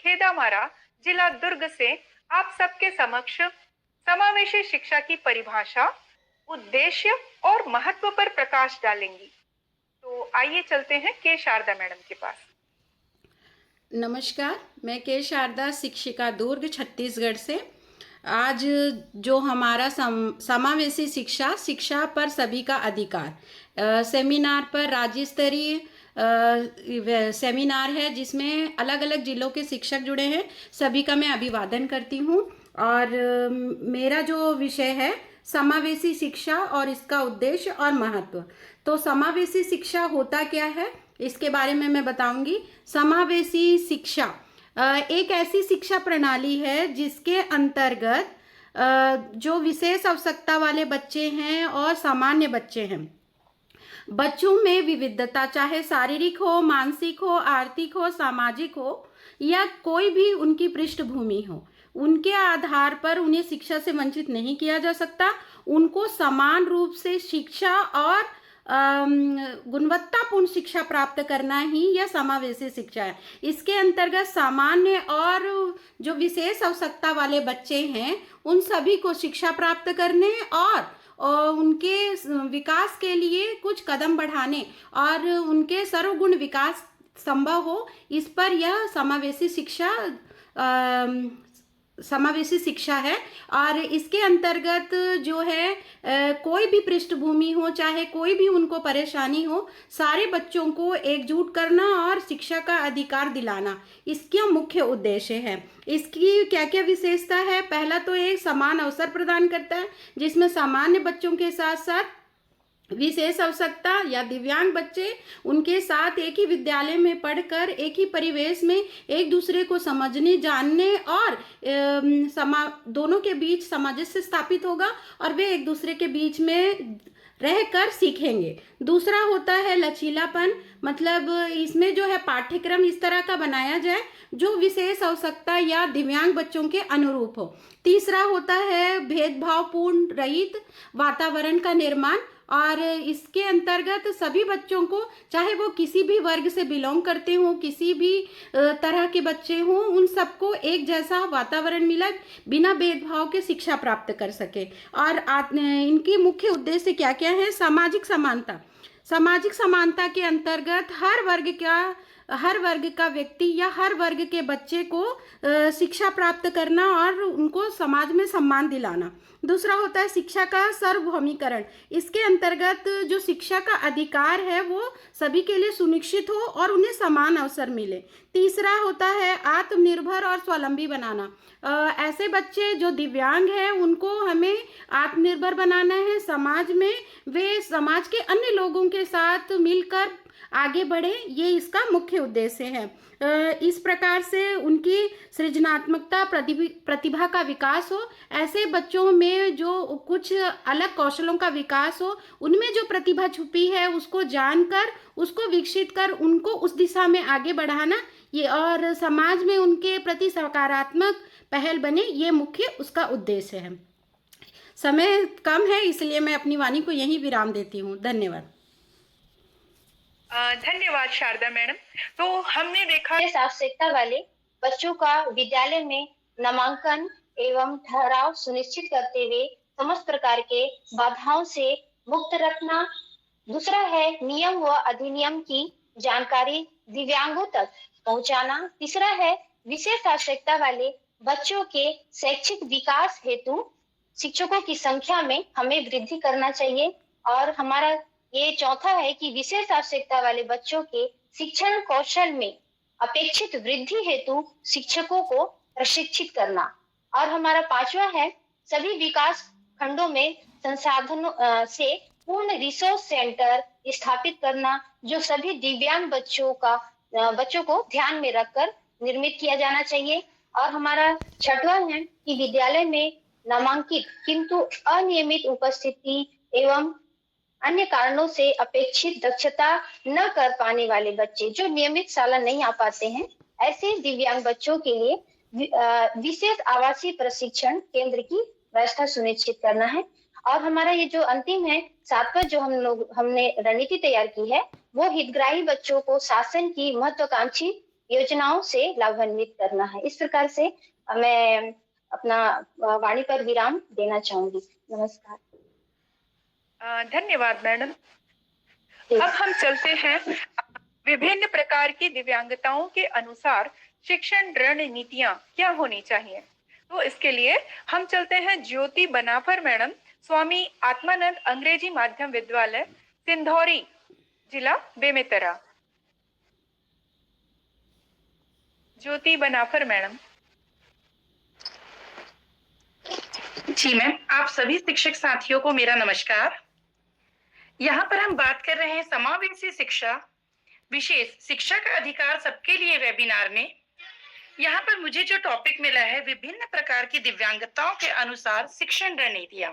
खेदामारा, जिला दुर्ग से आप सबके समक्ष समावेशी शिक्षा की परिभाषा, उद्देश्य और महत्व पर प्रकाश डालेंगी। तो आइए चलते हैं के शारदा मैडम के पास। नमस्कार, मैं के शारदा शिक्षिका दुर्ग छत्तीसगढ़ से। आज जो हमारा समावेशी शिक्षा पर सभी का अधिकार सेमिनार पर राज्य स्तरीय सेमिनार है, जिसमें अलग अलग जिलों के शिक्षक जुड़े हैं। सभी का मैं अभिवादन करती हूँ। और मेरा जो विषय है समावेशी शिक्षा और इसका उद्देश्य और महत्व। तो समावेशी शिक्षा होता क्या है, इसके बारे में मैं बताऊंगी। समावेशी शिक्षा एक ऐसी शिक्षा प्रणाली है जिसके अंतर्गत जो विशेष आवश्यकता वाले बच्चे हैं और सामान्य बच्चे हैं, बच्चों में विविधता, चाहे शारीरिक हो, मानसिक हो, आर्थिक हो, सामाजिक हो या कोई भी उनकी पृष्ठभूमि हो, उनके आधार पर उन्हें शिक्षा से वंचित नहीं किया जा सकता। उनको समान रूप से शिक्षा और गुणवत्तापूर्ण शिक्षा प्राप्त करना ही यह समावेशी शिक्षा है। इसके अंतर्गत सामान्य और जो विशेष आवश्यकता वाले बच्चे हैं उन सभी को शिक्षा प्राप्त करने और उनके विकास के लिए कुछ कदम बढ़ाने और उनके सर्वगुण विकास संभव हो, इस पर यह समावेशी शिक्षा है। और इसके अंतर्गत जो है कोई भी पृष्ठभूमि हो, चाहे कोई भी उनको परेशानी हो, सारे बच्चों को एकजुट करना और शिक्षा का अधिकार दिलाना इसका मुख्य उद्देश्य है। इसकी क्या क्या विशेषता है? पहला तो एक समान अवसर प्रदान करता है, जिसमें सामान्य बच्चों के साथ साथ विशेष आवश्यकता या दिव्यांग बच्चे उनके साथ एक ही विद्यालय में पढ़कर एक ही परिवेश में एक दूसरे को समझने, जानने और दोनों के बीच सामंजस्य स्थापित होगा और वे एक दूसरे के बीच में रहकर सीखेंगे। दूसरा होता है लचीलापन, मतलब इसमें जो है पाठ्यक्रम इस तरह का बनाया जाए जो विशेष आवश्यकता या दिव्यांग बच्चों के अनुरूप हो। तीसरा होता है भेदभावपूर्ण रहित वातावरण का निर्माण, और इसके अंतर्गत सभी बच्चों को, चाहे वो किसी भी वर्ग से बिलोंग करते हों, किसी भी तरह के बच्चे हों, उन सबको एक जैसा वातावरण मिला, बिना भेदभाव के शिक्षा प्राप्त कर सके। और इनकी मुख्य उद्देश्य क्या क्या है? सामाजिक समानता। सामाजिक समानता के अंतर्गत हर वर्ग का व्यक्ति या हर वर्ग के बच्चे को शिक्षा प्राप्त करना और उनको समाज में सम्मान दिलाना। दूसरा होता है शिक्षा का सार्वभौमिकरण। इसके अंतर्गत जो शिक्षा का अधिकार है वो सभी के लिए सुनिश्चित हो और उन्हें समान अवसर मिले। तीसरा होता है आत्मनिर्भर और स्वावलंबी बनाना। ऐसे बच्चे जो दिव्यांग हैं उनको हमें आत्मनिर्भर बनाना है। समाज में वे समाज के अन्य लोगों के साथ मिलकर आगे बढ़े, ये इसका मुख्य उद्देश्य है। इस प्रकार से उनकी सृजनात्मकता, प्रतिभा का विकास हो। ऐसे बच्चों में जो कुछ अलग कौशलों का विकास हो, उनमें जो प्रतिभा छुपी है उसको जानकर, उसको विकसित कर उनको उस दिशा में आगे बढ़ाना, ये और समाज में उनके प्रति सकारात्मक पहल बने, ये मुख्य उसका उद्देश्य है। समय कम है, इसलिए मैं अपनी वाणी को यहीं विराम देती हूँ। धन्यवाद। धन्यवाद शारदा मैडम। तो हमने देखा आवश्यकता वाले बच्चों का विद्यालय में नामांकन एवं ठहराव सुनिश्चित करते हुए समस्त प्रकार के बाधाओं से मुक्त रखना। दूसरा है नियम व अधिनियम की जानकारी दिव्यांगों तक पहुंचाना। तीसरा है विशेष आवश्यकता वाले बच्चों के शैक्षिक विकास हेतु शिक्षकों की संख्या में हमें वृद्धि करना चाहिए। और हमारा ये चौथा है कि विशेष आवश्यकता वाले बच्चों के शिक्षण कौशल में अपेक्षित वृद्धि हेतु शिक्षकों को प्रशिक्षित करना। और हमारा पांचवा है सभी विकास खंडों में संसाधनों से पूर्ण रिसोर्स सेंटर स्थापित करना, जो सभी दिव्यांग बच्चों को ध्यान में रखकर निर्मित किया जाना चाहिए। और हमारा छठवा है कि विद्यालय में नामांकित किंतु अनियमित उपस्थिति एवं अन्य कारणों से अपेक्षित दक्षता न कर पाने वाले बच्चे जो नियमित साला नहीं आ पाते हैं, ऐसे दिव्यांग बच्चों के लिए विशेष आवासीय प्रशिक्षण केंद्र की व्यवस्था सुनिश्चित करना है। और हमारा ये जो अंतिम है, सातवां जो हमने रणनीति तैयार की है, वो हितग्राही बच्चों को शासन की महत्वाकांक्षी योजनाओं से लाभान्वित करना है। इस प्रकार से मैं अपना वाणी पर विराम देना चाहूंगी। नमस्कार। धन्यवाद मैडम। जी। अब हम चलते हैं विभिन्न प्रकार की दिव्यांगताओं के अनुसार शिक्षण रणनीतियां क्या होनी चाहिए। तो इसके लिए हम चलते हैं ज्योति बनाफर मैडम, स्वामी आत्मानंद अंग्रेजी माध्यम विद्यालय, सिंधौरी जिला बेमेतरा। ज्योति बनाफर मैडम। जी मैम, आप सभी शिक्षक साथियों को मेरा नमस्कार। यहाँ पर हम बात कर रहे हैं समावेशी शिक्षा, विशेष शिक्षा का अधिकार सबके लिए वेबिनार में। यहाँ पर मुझे जो टॉपिक मिला है विभिन्न प्रकार की दिव्यांगताओं के अनुसार शिक्षण रणनीतियां।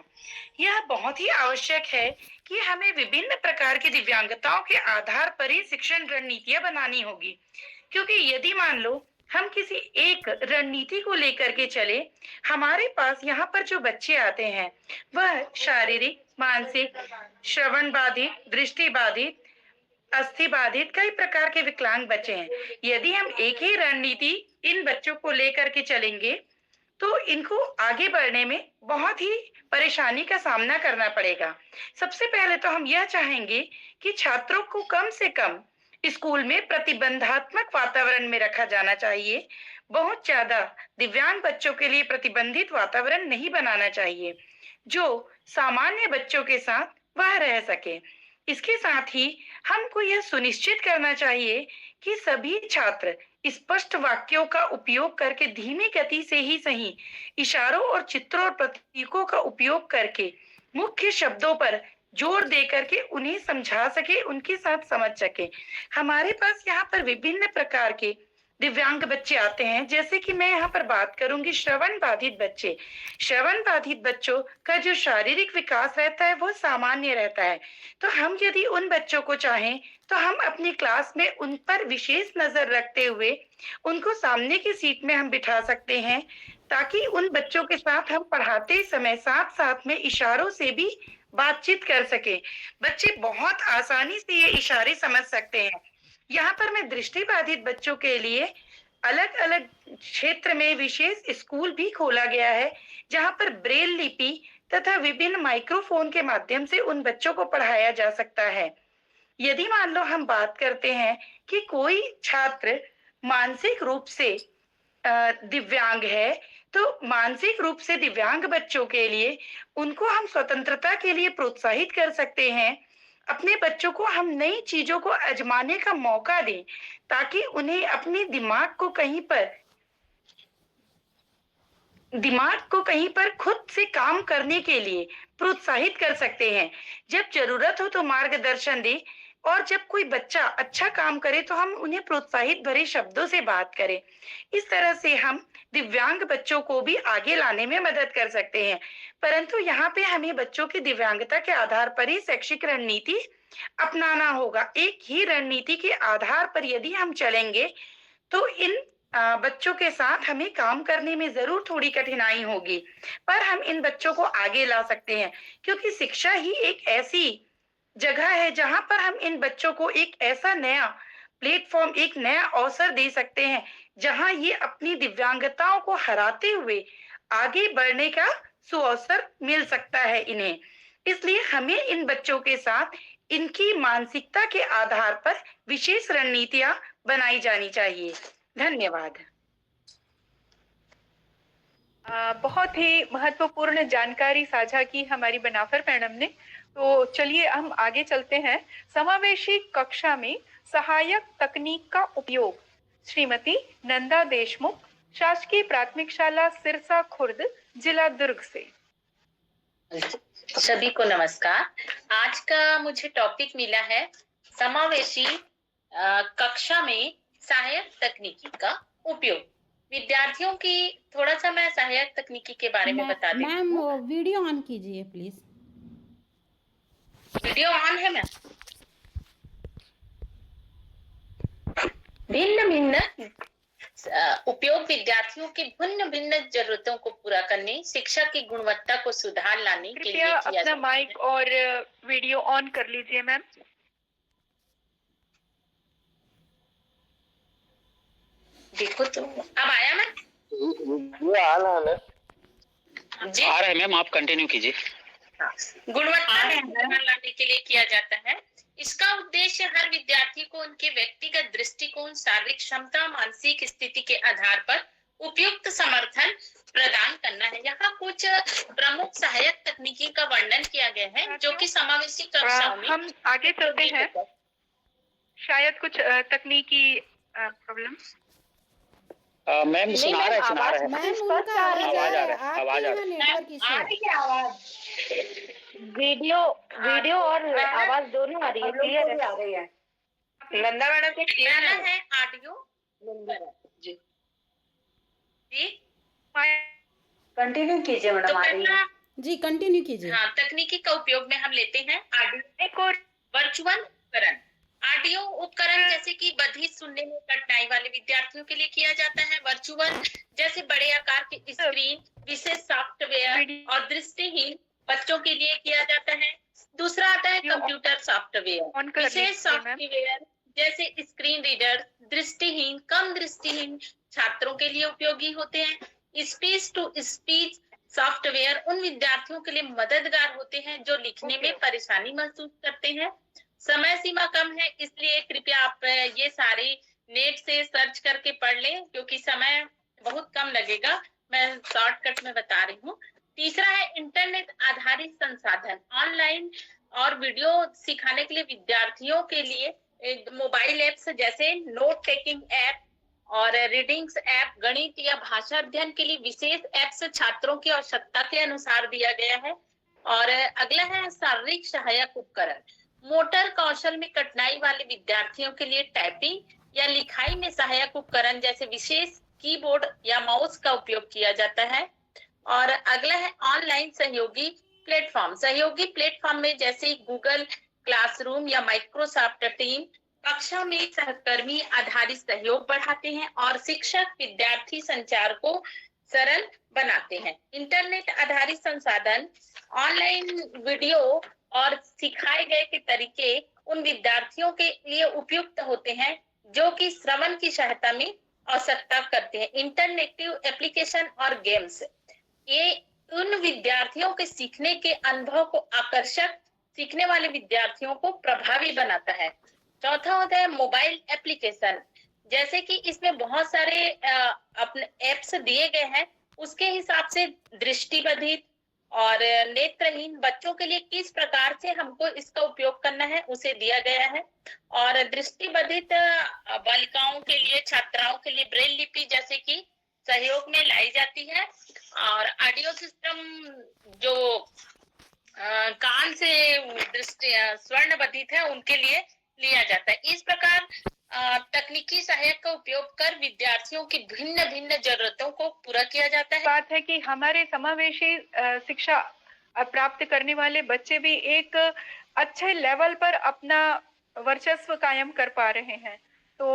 यह बहुत ही आवश्यक है कि हमें विभिन्न प्रकार की दिव्यांगताओं के आधार पर ही शिक्षण रणनीतियां बनानी होगी, क्योंकि यदि मान लो हम किसी एक रणनीति को लेकर के चले, हमारे पास यहाँ पर जो बच्चे आते हैं वह शारीरिक, मानसिक, श्रवण बाधित, दृष्टि बाधित, अस्थि बाधित कई प्रकार के विकलांग बच्चे हैं। यदि हम एक ही रणनीति इन बच्चों को लेकर के चलेंगे तो इनको आगे बढ़ने में बहुत ही परेशानी का सामना करना पड़ेगा। सबसे पहले तो हम यह चाहेंगे कि छात्रों को कम से कम स्कूल में प्रतिबंधात्मक वातावरण में रखा जाना चाहिए। बहुत ज्यादा दिव्यांग बच्चों के लिए प्रतिबंधित वातावरण नहीं बनाना चाहिए, जो सामान्य बच्चों के साथ वह रह सके। इसके साथ ही हमको यह सुनिश्चित करना चाहिए कि सभी छात्र स्पष्ट वाक्यों का उपयोग करके धीमी गति से ही सही इशारों और चित्रों और प्रतीकों का उपयोग करके मुख्य शब्दों पर जोर दे करके उन्हें समझा सके, उनके साथ समझ सके। हमारे पास यहाँ पर विभिन्न प्रकार के दिव्यांग बच्चे आते हैं, जैसे कि मैं यहाँ पर बात करूंगी श्रवण बाधित बच्चे। श्रवण बाधित बच्चों का जो शारीरिक विकास रहता है वो सामान्य रहता है। तो हम यदि उन बच्चों को चाहें तो हम अपनी क्लास में उन पर विशेष नजर रखते हुए उनको सामने की सीट में हम बिठा सकते हैं, ताकि उन बच्चों के साथ हम पढ़ाते समय साथ साथ में इशारों से भी बातचीत कर सके। बच्चे बहुत आसानी से ये इशारे समझ सकते हैं। यहाँ पर मैं दृष्टि बाधित बच्चों के लिए अलग अलग क्षेत्र में विशेष स्कूल भी खोला गया है, जहाँ पर ब्रेल लिपि तथा विभिन्न माइक्रोफोन के माध्यम से उन बच्चों को पढ़ाया जा सकता है। यदि मान लो हम बात करते हैं कि कोई छात्र मानसिक रूप से दिव्यांग है, तो मानसिक रूप से दिव्यांग बच्चों के लिए उनको हम स्वतंत्रता के लिए प्रोत्साहित कर सकते हैं। अपने बच्चों को हम नई चीजों को आजमाने का मौका दें, ताकि उन्हें अपने दिमाग को कहीं पर खुद से काम करने के लिए प्रोत्साहित कर सकते हैं। जब जरूरत हो तो मार्गदर्शन दें, और जब कोई बच्चा अच्छा काम करे तो हम उन्हें प्रोत्साहित भरे शब्दों से बात करें। इस तरह से हम दिव्यांग बच्चों को भी आगे लाने में मदद कर सकते हैं। परंतु यहाँ पे हमें बच्चों की दिव्यांगता के आधार पर ही शैक्षिक रणनीति अपनाना होगा। एक ही रणनीति के आधार पर यदि हम चलेंगे तो इन बच्चों के साथ हमें काम करने में जरूर थोड़ी कठिनाई होगी, पर हम इन बच्चों को आगे ला सकते हैं, क्योंकि शिक्षा ही एक ऐसी जगह है जहां पर हम इन बच्चों को एक ऐसा नया प्लेटफॉर्म, एक नया अवसर दे सकते हैं, जहां ये अपनी दिव्यांगताओं को हराते हुए आगे बढ़ने का सुअवसर मिल सकता है इन्हें। इसलिए हमें इन बच्चों के साथ इनकी मानसिकता के आधार पर विशेष रणनीतियां बनाई जानी चाहिए। धन्यवाद। बहुत ही महत्वपूर्ण जानकारी साझा की हमारी बनाफर मैडम ने। तो चलिए हम आगे चलते हैं। समावेशी कक्षा में सहायक तकनीक का उपयोग, श्रीमती नंदा देशमुख, शासकीय प्राथमिक शाला सिरसा खुर्द, जिला दुर्ग से। सभी को नमस्कार। आज का मुझे टॉपिक मिला है समावेशी कक्षा में सहायक तकनीकी का उपयोग। विद्यार्थियों की थोड़ा सा मैं सहायक तकनीकी के बारे में बता देती हूँ। मैम वीडियो ऑन कीजिए प्लीज। वीडियो ऑन है मैम। भिन्न भिन्न उपयोग विद्यार्थियों की भिन्न भिन्न जरूरतों को पूरा करने, शिक्षा की गुणवत्ता को सुधार लाने के लिए कृपया अपना माइक और वीडियो ऑन कर लीजिए। मैम देखो तो अब आया मैं ये आ रहा है जी। आ रहा है मैम, आप कंटिन्यू कीजिए। गुणवत्ता में सुधार लाने के लिए किया जाता है। इसका उद्देश्य हर विद्यार्थी को उनके व्यक्तिगत दृष्टिकोण, शारीरिक क्षमता, मानसिक स्थिति के आधार पर उपयुक्त समर्थन प्रदान करना है। यहाँ कुछ प्रमुख सहायक तकनीकी का वर्णन किया गया है जो कि समावेशी कक्षाओं में हम आगे चलते हैं। शायद कुछ तकनीकी प्रॉब्लम। मैम सुना रहे हैं। मैम उनका आवाज आ रहा है, आवाज आ रहा है। नेटवर्क इशू है। है आवाज, वीडियो और आवाज दोनों आ रही है, क्लियर आ रही है। नंदा मैडम को पहला है ऑडियो जी जी। कंटिन्यू कीजिए तो मैडम। पहला जी कंटिन्यू कीजिए। हाँ, तकनीकी का उपयोग में हम लेते हैं ऑडियो और वर्चुअल उपकरण। ऑडियो उपकरण जैसे कि बधिर सुनने में कठिनाई वाले विद्यार्थियों के लिए किया जाता है। वर्चुअल जैसे बड़े आकार की स्क्रीन, विशेष सॉफ्टवेयर और दृष्टिहीन बच्चों के लिए किया जाता है। दूसरा आता है कंप्यूटर सॉफ्टवेयर। विशेष सॉफ्टवेयर जैसे स्क्रीन रीडर दृष्टिहीन, कम दृष्टिहीन छात्रों के लिए उपयोगी होते हैं। स्पीच टू स्पीच सॉफ्टवेयर उन विद्यार्थियों के लिए मददगार होते हैं जो लिखने में परेशानी महसूस करते हैं। समय सीमा कम है, इसलिए कृपया आप ये सारी नेट से सर्च करके पढ़ लें क्योंकि समय बहुत कम लगेगा। मैं शॉर्टकट में बता रही हूँ। तीसरा है इंटरनेट आधारित संसाधन। ऑनलाइन और वीडियो सिखाने के लिए विद्यार्थियों के लिए मोबाइल ऐप्स जैसे नोट टेकिंग ऐप और रीडिंग्स ऐप, गणित या भाषा अध्ययन के लिए विशेष ऐप्स छात्रों की आवश्यकता के अनुसार दिया गया है। और अगला है शारीरिक सहायक उपकरण। मोटर कौशल में कठिनाई वाले विद्यार्थियों के लिए टाइपिंग या लिखाई में सहायक उपकरण जैसे विशेष कीबोर्ड या माउस का उपयोग किया जाता है। और अगला है ऑनलाइन सहयोगी प्लेटफॉर्म। सहयोगी प्लेटफॉर्म में जैसे गूगल क्लासरूम या माइक्रोसॉफ्ट टीम कक्षा में सहकर्मी आधारित सहयोग बढ़ाते हैं और शिक्षक विद्यार्थी संचार को सरल बनाते हैं। इंटरनेट आधारित संसाधन, ऑनलाइन वीडियो और सिखाए गए के तरीके उन विद्यार्थियों के लिए उपयुक्त होते हैं जो कि श्रवण की सहायता में आवश्यकता करते हैं। इंटरनेटिव एप्लीकेशन और गेम्स ये उन विद्यार्थियों के सीखने के अनुभव को आकर्षक, सीखने वाले विद्यार्थियों को प्रभावी बनाता है। चौथा होता है मोबाइल एप्लीकेशन। जैसे कि इसमें बहुत सारे अपने एप्स दिए गए हैं, उसके हिसाब से दृष्टिबाधित और नेत्रहीन बच्चों के लिए किस प्रकार से हमको इसका उपयोग करना है उसे दिया गया है। और दृष्टिबाधित बालिकाओं के लिए, छात्राओं के लिए ब्रेल लिपि जैसे कि सहयोग में लाई जाती है। और ऑडियो सिस्टम जो कान से दृष्टि स्वर्णबाधित है उनके लिए लिया जाता है। इस प्रकार तकनीकी सहायक का उपयोग कर विद्यार्थियों की भिन्न भिन्न जरूरतों को पूरा किया जाता है। बात है कि हमारे समावेशी शिक्षा प्राप्त करने वाले बच्चे भी एक अच्छे लेवल पर अपना वर्चस्व कायम कर पा रहे हैं। तो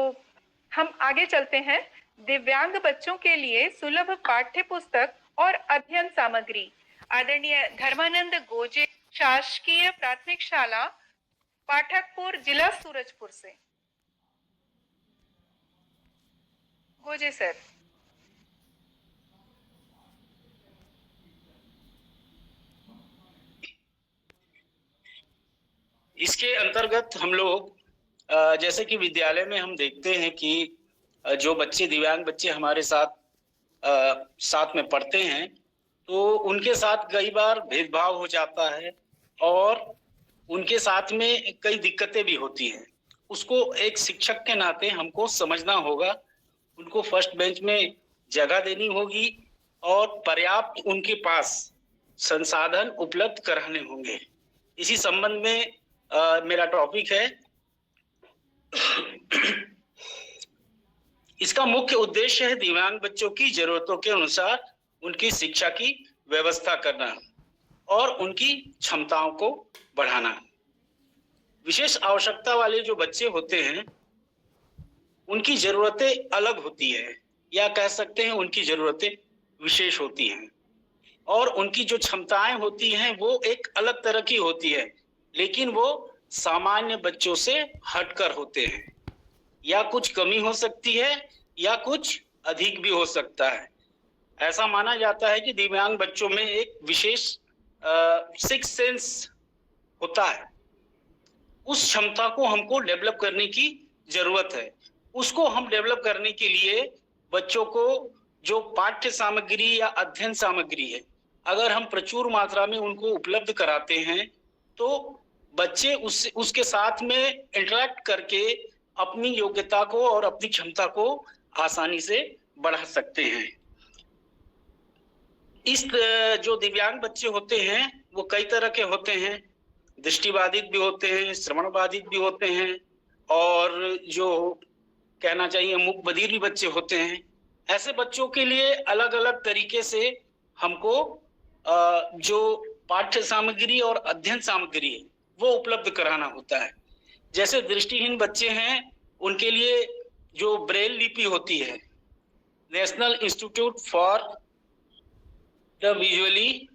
हम आगे चलते हैं। दिव्यांग बच्चों के लिए सुलभ पाठ्य पुस्तक और अध्ययन सामग्री। आदरणीय धर्मानंद गोजे, शासकीय प्राथमिक शाला पाठकपुर, जिला सूरजपुर से। गोजे सर। इसके अंतर्गत हम लोग जैसे कि विद्यालय में हम देखते हैं कि जो बच्चे दिव्यांग बच्चे हमारे साथ में पढ़ते हैं तो उनके साथ कई बार भेदभाव हो जाता है और उनके साथ में कई दिक्कतें भी होती हैं। उसको एक शिक्षक के नाते हमको समझना होगा, उनको फर्स्ट बेंच में जगह देनी होगी और पर्याप्त उनके पास संसाधन उपलब्ध कराने होंगे। इसी संबंध में मेरा टॉपिक है। इसका मुख्य उद्देश्य है दिव्यांग बच्चों की जरूरतों के अनुसार उनकी शिक्षा की व्यवस्था करना और उनकी क्षमताओं को बढ़ाना। विशेष आवश्यकता वाले जो बच्चे होते हैं उनकी जरूरतें अलग होती है या कह सकते हैं उनकी जरूरतें विशेष होती हैं और उनकी जो क्षमताएं होती हैं वो एक अलग तरह की होती है, लेकिन वो सामान्य बच्चों से हटकर होते हैं। या कुछ कमी हो सकती है या कुछ अधिक भी हो सकता है। ऐसा माना जाता है कि दिव्यांग बच्चों में एक विशेष सिक्स सेंस होता है। उस क्षमता को हमको डेवलप करने की जरूरत है। उसको हम डेवलप करने के लिए बच्चों को जो पाठ्य सामग्री या अध्ययन सामग्री है, अगर हम प्रचुर मात्रा में उनको उपलब्ध कराते हैं तो बच्चे उसके साथ में इंटरेक्ट करके अपनी योग्यता को और अपनी क्षमता को आसानी से बढ़ा सकते हैं। इस जो दिव्यांग बच्चे होते हैं वो कई तरह के होते हैं। दृष्टिबाधित भी होते हैं, श्रवण बाधित भी होते हैं, और जो कहना चाहिए मूक बधिर भी बच्चे होते हैं। ऐसे बच्चों के लिए अलग अलग तरीके से हमको जो पाठ्य सामग्री और अध्ययन सामग्री है वो उपलब्ध कराना होता है। जैसे दृष्टिहीन बच्चे हैं, उनके लिए जो ब्रेल लिपि होती है, national institute for the visually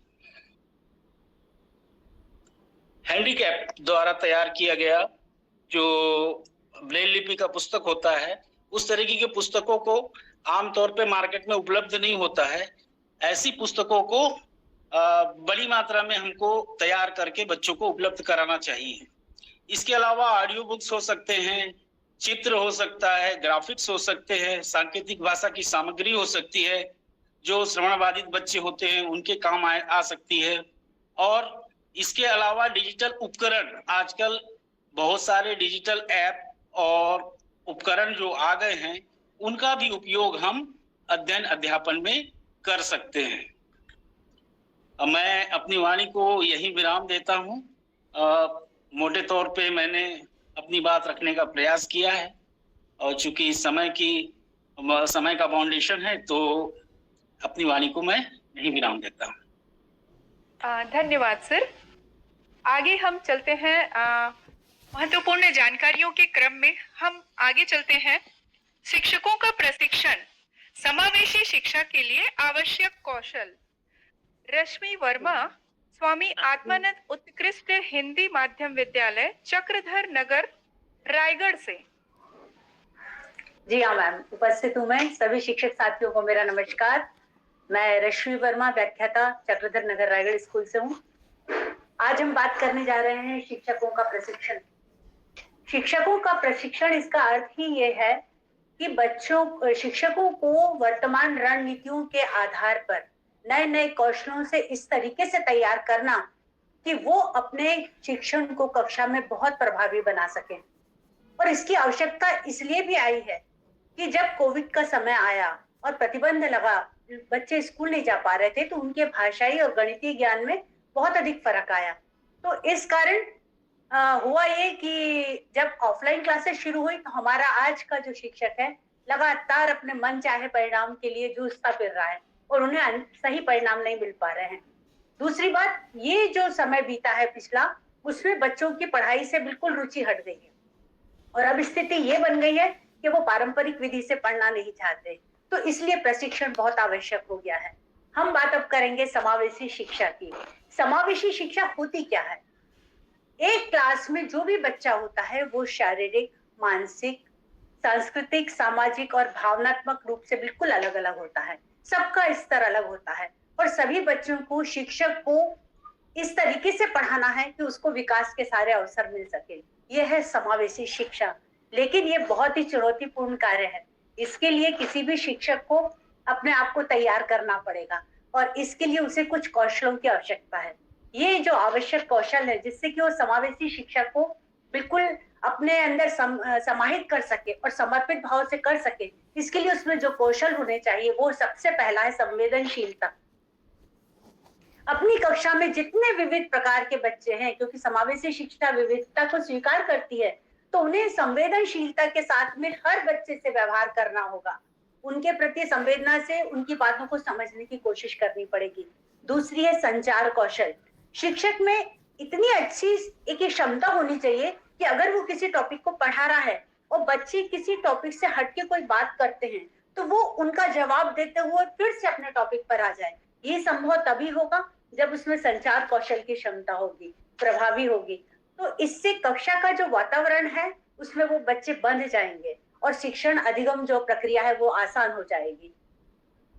handicap द्वारा तैयार किया गया जो ब्रेल लिपि का पुस्तक होता है, उस तरीके की पुस्तकों को आमतौर पे मार्केट में उपलब्ध नहीं होता है। ऐसी पुस्तकों को बड़ी मात्रा में हमको तैयार करके बच्चों को उपलब्ध कराना चाहिए। इसके अलावा ऑडियो बुक्स हो सकते हैं, चित्र हो सकता है, ग्राफिक्स हो सकते हैं, सांकेतिक भाषा की सामग्री हो सकती है जो श्रवण बाधित बच्चे होते हैं उनके काम आ सकती है। और इसके अलावा डिजिटल उपकरण, आजकल बहुत सारे डिजिटल ऐप और उपकरण जो आ गए हैं उनका भी उपयोग हम अध्ययन अध्यापन में कर सकते हैं। मैं अपनी वाणी को यही विराम देता हूँ। मोटे तौर पे मैंने अपनी बात रखने का प्रयास किया है, और चूंकि समय का बाउंडेशन है तो अपनी वाणी को मैं यही विराम देता हूँ। धन्यवाद सर। आगे हम चलते हैं महत्वपूर्ण जानकारियों के क्रम में हम आगे चलते हैं। शिक्षकों का प्रशिक्षण, समावेशी शिक्षा के लिए आवश्यक कौशल। रश्मि वर्मा, स्वामी आत्मानंद उत्कृष्ट हिंदी माध्यम विद्यालय, चक्रधर नगर, रायगढ़ से। जी हाँ मैम, उपस्थित हूँ मैं। सभी शिक्षक साथियों को मेरा नमस्कार। मैं रश्मि वर्मा, व्याख्याता, चक्रधर नगर रायगढ़ स्कूल से हूँ। आज हम बात करने जा रहे हैं शिक्षकों का प्रशिक्षण। शिक्षकों का प्रशिक्षण, इसका अर्थ ही ये है कि शिक्षकों को वर्तमान रणनीतियों के आधार पर नए नए कौशलों से इस तरीके से तैयार करना कि वो अपने शिक्षण को कक्षा में बहुत प्रभावी बना सकें। और इसकी आवश्यकता इसलिए भी आई है कि जब कोविड का समय आया और प्रतिबंध लगा, बच्चे स्कूल नहीं जा पा रहे थे, तो उनके भाषाई और गणितीय ज्ञान में बहुत अधिक फर्क आया। तो इस कारण हुआ ये कि जब ऑफलाइन क्लासेस शुरू हुई तो हमारा आज का जो शिक्षक है लगातार अपने मन चाहे परिणाम के लिए जूझता फिर रहा है और उन्हें सही परिणाम नहीं मिल पा रहे हैं। दूसरी बात, ये जो समय बीता है पिछला, उसमें बच्चों की पढ़ाई से बिल्कुल रुचि हट गई है और अब स्थिति ये बन गई है कि वो पारंपरिक विधि से पढ़ना नहीं चाहते। तो इसलिए प्रशिक्षण बहुत आवश्यक हो गया है। हम बात अब करेंगे समावेशी शिक्षा की। समावेशी शिक्षा होती क्या है? एक क्लास में जो भी बच्चा होता है वो शारीरिक, मानसिक, सांस्कृतिक, सामाजिक और भावनात्मक रूप से बिल्कुल अलग अलग होता है। सबका स्तर अलग होता है और सभी बच्चों को शिक्षक को इस तरीके से पढ़ाना है कि उसको विकास के सारे अवसर मिल सके। यह है समावेशी शिक्षा। लेकिन ये बहुत ही चुनौतीपूर्ण कार्य है। इसके लिए किसी भी शिक्षक को अपने आप को तैयार करना पड़ेगा और इसके लिए उसे कुछ कौशलों की आवश्यकता है। ये जो आवश्यक कौशल है जिससे कि वो समावेशी शिक्षा को बिल्कुल अपने अंदर समाहित कर सके और समर्पित भाव से कर सके, इसके लिए उसमें जो कौशल होने चाहिए वो सबसे पहला है संवेदनशीलता। अपनी कक्षा में जितने विविध प्रकार के बच्चे हैं, क्योंकि समावेशी शिक्षा विविधता को स्वीकार करती है, तो उन्हें संवेदनशीलता के साथ में हर बच्चे से व्यवहार करना होगा। उनके प्रति संवेदना से उनकी बातों को समझने की कोशिश करनी पड़ेगी। दूसरी है संचार कौशल। शिक्षक में इतनी अच्छी एक क्षमता होनी चाहिए कि अगर वो किसी टॉपिक को पढ़ा रहा है और बच्चे किसी टॉपिक से हटके कोई बात करते हैं तो वो उनका जवाब देते हुए फिर से अपने टॉपिक पर आ जाए। ये संभव तभी होगा जब उसमें संचार कौशल की क्षमता होगी, प्रभावी होगी। तो इससे कक्षा का जो वातावरण है उसमें वो बच्चे बंध जाएंगे और शिक्षण अधिगम जो प्रक्रिया है वो आसान हो जाएगी।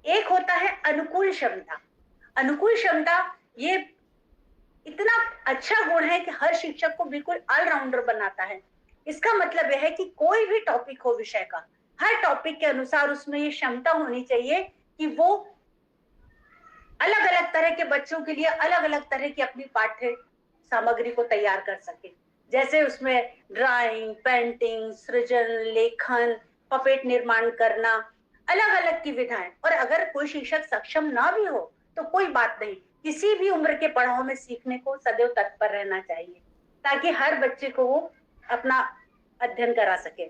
एक होता है अनुकूल क्षमता। अनुकूल क्षमता ये इतना अच्छा गुण है कि हर शिक्षक को बिल्कुल ऑलराउंडर बनाता है। इसका मतलब यह है कि कोई भी टॉपिक हो विषय का, हर टॉपिक के अनुसार उसमें ये क्षमता होनी चाहिए कि वो अलग अलग तरह के बच्चों के लिए अलग अलग तरह की अपनी पाठ्य सामग्री को तैयार कर सके। जैसे उसमें ड्राइंग, पेंटिंग, सृजन, लेखन, पपेट निर्माण करना, अलग अलग की विधाएं। और अगर कोई शिक्षक सक्षम ना भी हो तो कोई बात नहीं, किसी भी उम्र के पड़ाव में सीखने को सदैव तत्पर रहना चाहिए ताकि हर बच्चे को वो अपना अध्ययन करा सके।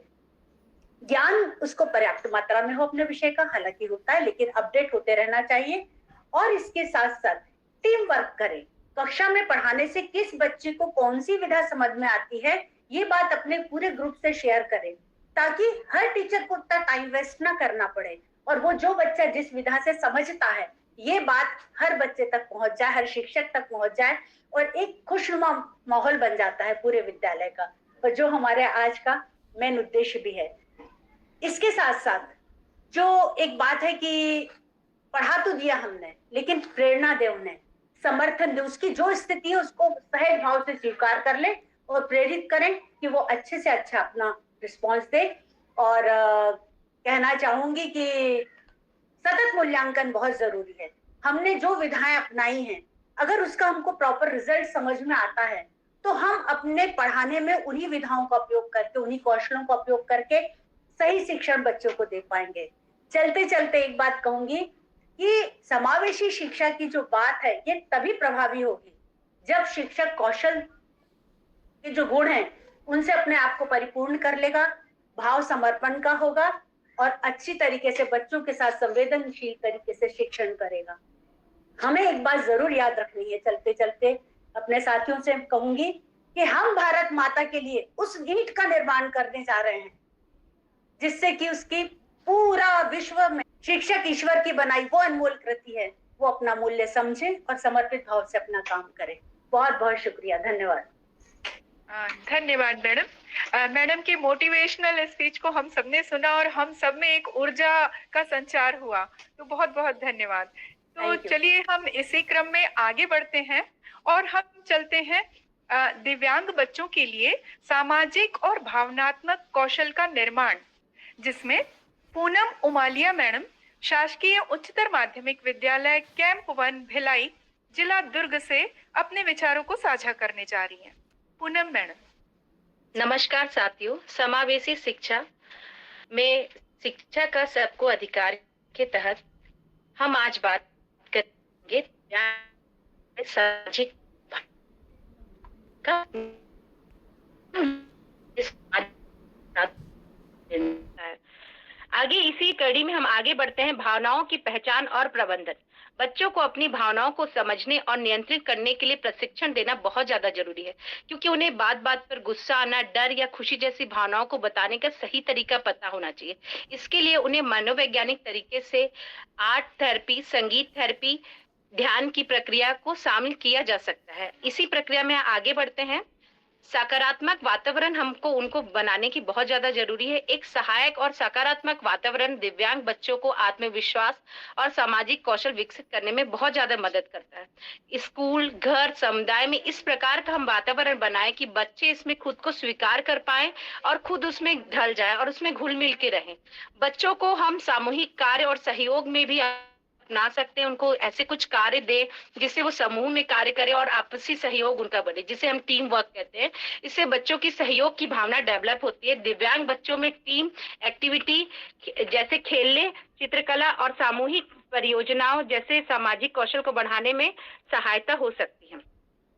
ज्ञान उसको पर्याप्त मात्रा में हो अपने विषय का, हालांकि होता है, लेकिन अपडेट होते रहना चाहिए। और इसके साथ साथ टीम वर्क करें। कक्षा में पढ़ाने से किस बच्चे को कौन सी विधा समझ में आती है, ये बात अपने पूरे ग्रुप से शेयर करें ताकि हर टीचर को उतना टाइम वेस्ट ना करना पड़े और वो जो बच्चा जिस विधा से समझता है ये बात हर बच्चे तक पहुंच जाए, हर शिक्षक तक पहुंच जाए और एक खुशनुमा माहौल बन जाता है पूरे विद्यालय का, और जो हमारे आज का मेन उद्देश्य भी है। इसके साथ साथ जो एक बात है कि पढ़ा तो दिया हमने, लेकिन प्रेरणा दे, उन्हें समर्थन दे, उसकी जो स्थिति है उसको सहज भाव से स्वीकार कर ले और प्रेरित करें कि वो अच्छे से अच्छा अपना रिस्पॉन्स दे। और कहना चाहूंगी कि सतत मूल्यांकन बहुत जरूरी है। हमने जो विधाएं अपनाई हैं, अगर उसका हमको प्रॉपर रिजल्ट समझ में आता है तो हम अपने पढ़ाने में उन्हीं विधाओं का उपयोग करके, उन्हीं कौशलों का उपयोग करके सही शिक्षण बच्चों को दे पाएंगे। चलते चलते एक बात कहूंगी कि समावेशी शिक्षा की जो बात है ये तभी प्रभावी होगी जब शिक्षक कौशल के जो गुण हैं उनसे अपने आप को परिपूर्ण कर लेगा, भाव समर्पण का होगा और अच्छी तरीके से बच्चों के साथ संवेदनशील तरीके से शिक्षण करेगा। हमें एक बात जरूर याद रखनी है, चलते चलते अपने साथियों से कहूंगी कि हम भारत माता के लिए उस ईंट का निर्माण करने जा रहे हैं जिससे कि उसकी पूरा विश्व में शिक्षक ईश्वर की बनाई वो अनमोल कृति है, वो अपना मूल्य समझे और समर्पित भाव से अपना काम करे। बहुत बहुत शुक्रिया, धन्यवाद। धन्यवाद मैडम। मैडम की मोटिवेशनल स्पीच को हम सबने सुना और हम सब में एक ऊर्जा का संचार हुआ, तो बहुत बहुत धन्यवाद। तो चलिए हम इसी क्रम में आगे बढ़ते हैं और हम चलते हैं दिव्यांग बच्चों के लिए सामाजिक और भावनात्मक कौशल का निर्माण, जिसमें पूनम उमालिया मैडम शासकीय उच्चतर माध्यमिक विद्यालय कैंप 1 भिलाई जिला दुर्ग से अपने विचारों को साझा करने जा रही हैं। पूनम मैडम। नमस्कार साथियों, समावेशी शिक्षा में शिक्षा का सबको अधिकार के तहत हम आज बात करेंगे सामाजिक का आगे इसी कड़ी में हम आगे बढ़ते हैं भावनाओं की पहचान और प्रबंधन। बच्चों को अपनी भावनाओं को समझने और नियंत्रित करने के लिए प्रशिक्षण देना बहुत ज्यादा जरूरी है, क्योंकि उन्हें बात बात पर गुस्सा आना, डर या खुशी जैसी भावनाओं को बताने का सही तरीका पता होना चाहिए। इसके लिए उन्हें मनोवैज्ञानिक तरीके से आर्ट थेरेपी, संगीत थेरेपी, ध्यान की प्रक्रिया को शामिल किया जा सकता है। इसी प्रक्रिया में आगे बढ़ते हैं। सकारात्मक वातावरण हमको उनको बनाने की बहुत ज्यादा जरूरी है। एक सहायक और सकारात्मक वातावरण दिव्यांग बच्चों को आत्मविश्वास और सामाजिक कौशल विकसित करने में बहुत ज्यादा मदद करता है। स्कूल, घर, समुदाय में इस प्रकार का हम वातावरण बनाए कि बच्चे इसमें खुद को स्वीकार कर पाए और खुद उसमें ढल जाए और उसमें घुल मिल के रहें। बच्चों को हम सामूहिक कार्य और सहयोग में भी अपना सकते हैं। उनको ऐसे कुछ कार्य दे जिससे वो समूह में कार्य करे और आपसी सहयोग उनका बढ़े, जिसे हम टीम वर्क कहते हैं। इससे बच्चों की सहयोग की भावना डेवलप होती है। दिव्यांग बच्चों में टीम एक्टिविटी जैसे खेलने, चित्रकला और सामूहिक परियोजनाओं जैसे सामाजिक कौशल को बढ़ाने में सहायता हो सकती है।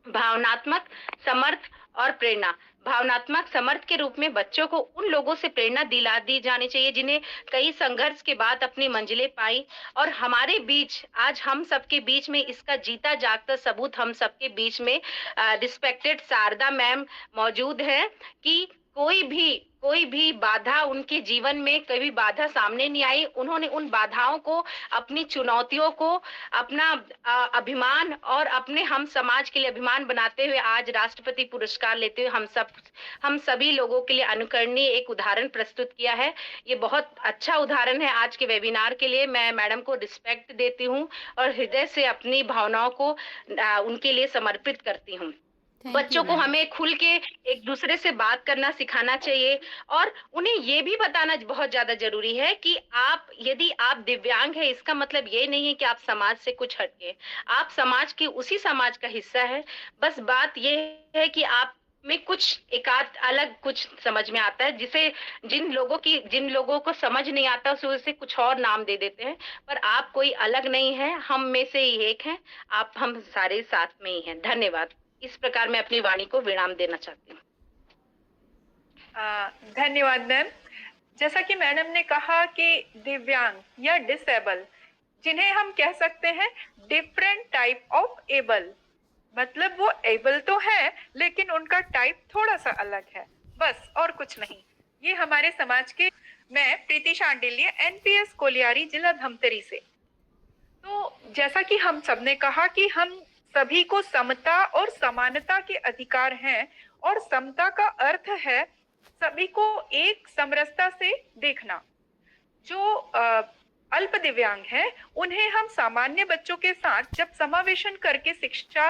भावनात्मक समर्थ और प्रेरणा। भावनात्मक समर्थ के रूप में बच्चों को उन लोगों से प्रेरणा दिला दी जानी चाहिए जिन्हें कई संघर्ष के बाद अपनी मंजिलें पाई। और हमारे बीच आज हम सबके बीच में इसका जीता जागता सबूत हम सबके बीच में रिस्पेक्टेड शारदा मैम मौजूद है कि कोई भी बाधा उनके जीवन में कभी बाधा सामने नहीं आई। उन्होंने उन बाधाओं को, अपनी चुनौतियों को अपना अभिमान और अपने हम समाज के लिए अभिमान बनाते हुए आज राष्ट्रपति पुरस्कार लेते हुए हम सभी लोगों के लिए अनुकरणीय एक उदाहरण प्रस्तुत किया है। ये बहुत अच्छा उदाहरण है। आज के वेबिनार के लिए मैं मैडम को रिस्पेक्ट देती हूँ और हृदय से अपनी भावनाओं को उनके लिए समर्पित करती हूँ। बच्चों को हमें खुल के एक दूसरे से बात करना सिखाना चाहिए और उन्हें ये भी बताना बहुत ज्यादा जरूरी है कि यदि आप दिव्यांग है, इसका मतलब ये नहीं है कि आप समाज से कुछ हटके, आप समाज के उसी समाज का हिस्सा है। बस बात ये है कि आप में कुछ एकाध अलग कुछ समझ में आता है, जिन लोगों को समझ नहीं आता उसे कुछ और नाम दे देते हैं, पर आप कोई अलग नहीं है, हम में से ही एक हैं। हम सारे साथ में ही हैं। धन्यवाद। इस प्रकार मैं अपनी वाणी को विराम देना चाहती हूँ। धन्यवाद मैम। जैसा कि मैडम ने कहा कि दिव्यांग या डिसेबल, जिन्हें हम कह सकते हैं डिफरेंट टाइप ऑफ एबल, मतलब वो एबल तो है लेकिन उनका टाइप थोड़ा सा अलग है, बस और कुछ नहीं। ये हमारे समाज के, मैं प्रीति शांडिल्य, एनपीएस कोलियारी, जिला धमतरी से। तो जैसा कि हम सबने कहा कि हम सभी को समता और समानता के अधिकार हैं और समता का अर्थ है सभी को एक समरसता से देखना। जो अल्प दिव्यांग है उन्हें हम सामान्य बच्चों के साथ जब समावेशन करके शिक्षा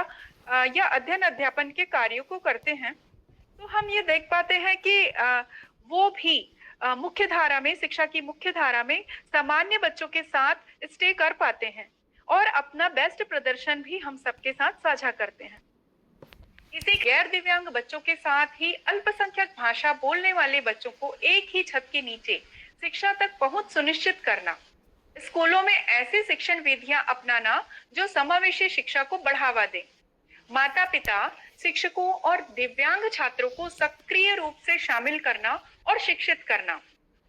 या अध्ययन अध्यापन के कार्यों को करते हैं तो हम ये देख पाते हैं कि वो भी मुख्य धारा में, शिक्षा की मुख्य धारा में सामान्य बच्चों के साथ स्टे कर पाते हैं और अपना बेस्ट प्रदर्शन भी हम सबके साथ साझा करते हैं। इसी गैर दिव्यांग बच्चों के साथ ही अल्पसंख्यक भाषा बोलने वाले बच्चों को एक ही छत के नीचे शिक्षा तक पहुंच सुनिश्चित करना, स्कूलों में ऐसी शिक्षण विधियां अपनाना जो समावेशी शिक्षा को बढ़ावा दें, माता पिता, शिक्षकों और दिव्यांग छात्रों को सक्रिय रूप से शामिल करना और शिक्षित करना,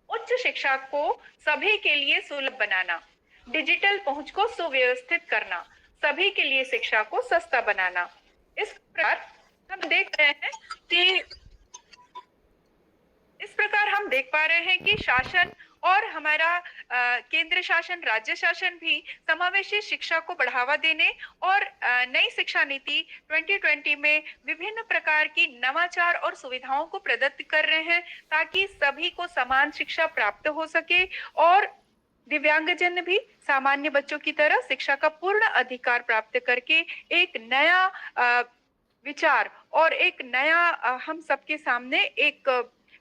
उच्च शिक्षा को सभी के लिए सुलभ बनाना, डिजिटल पहुंच को सुव्यवस्थित करना, सभी के लिए शिक्षा को सस्ता बनाना। इस प्रकार हम देख पा रहे हैं कि शासन और हमारा केंद्र शासन, राज्य शासन भी समावेशी शिक्षा को बढ़ावा देने और नई शिक्षा नीति 2020 में विभिन्न प्रकार की नवाचार और सुविधाओं को प्रदत्त कर रहे हैं ताकि सभी को समान शिक्षा प्राप्त हो सके और दिव्यांगजन भी सामान्य बच्चों की तरह शिक्षा का पूर्ण अधिकार प्राप्त करके एक नया विचार और एक नया हम सबके सामने एक,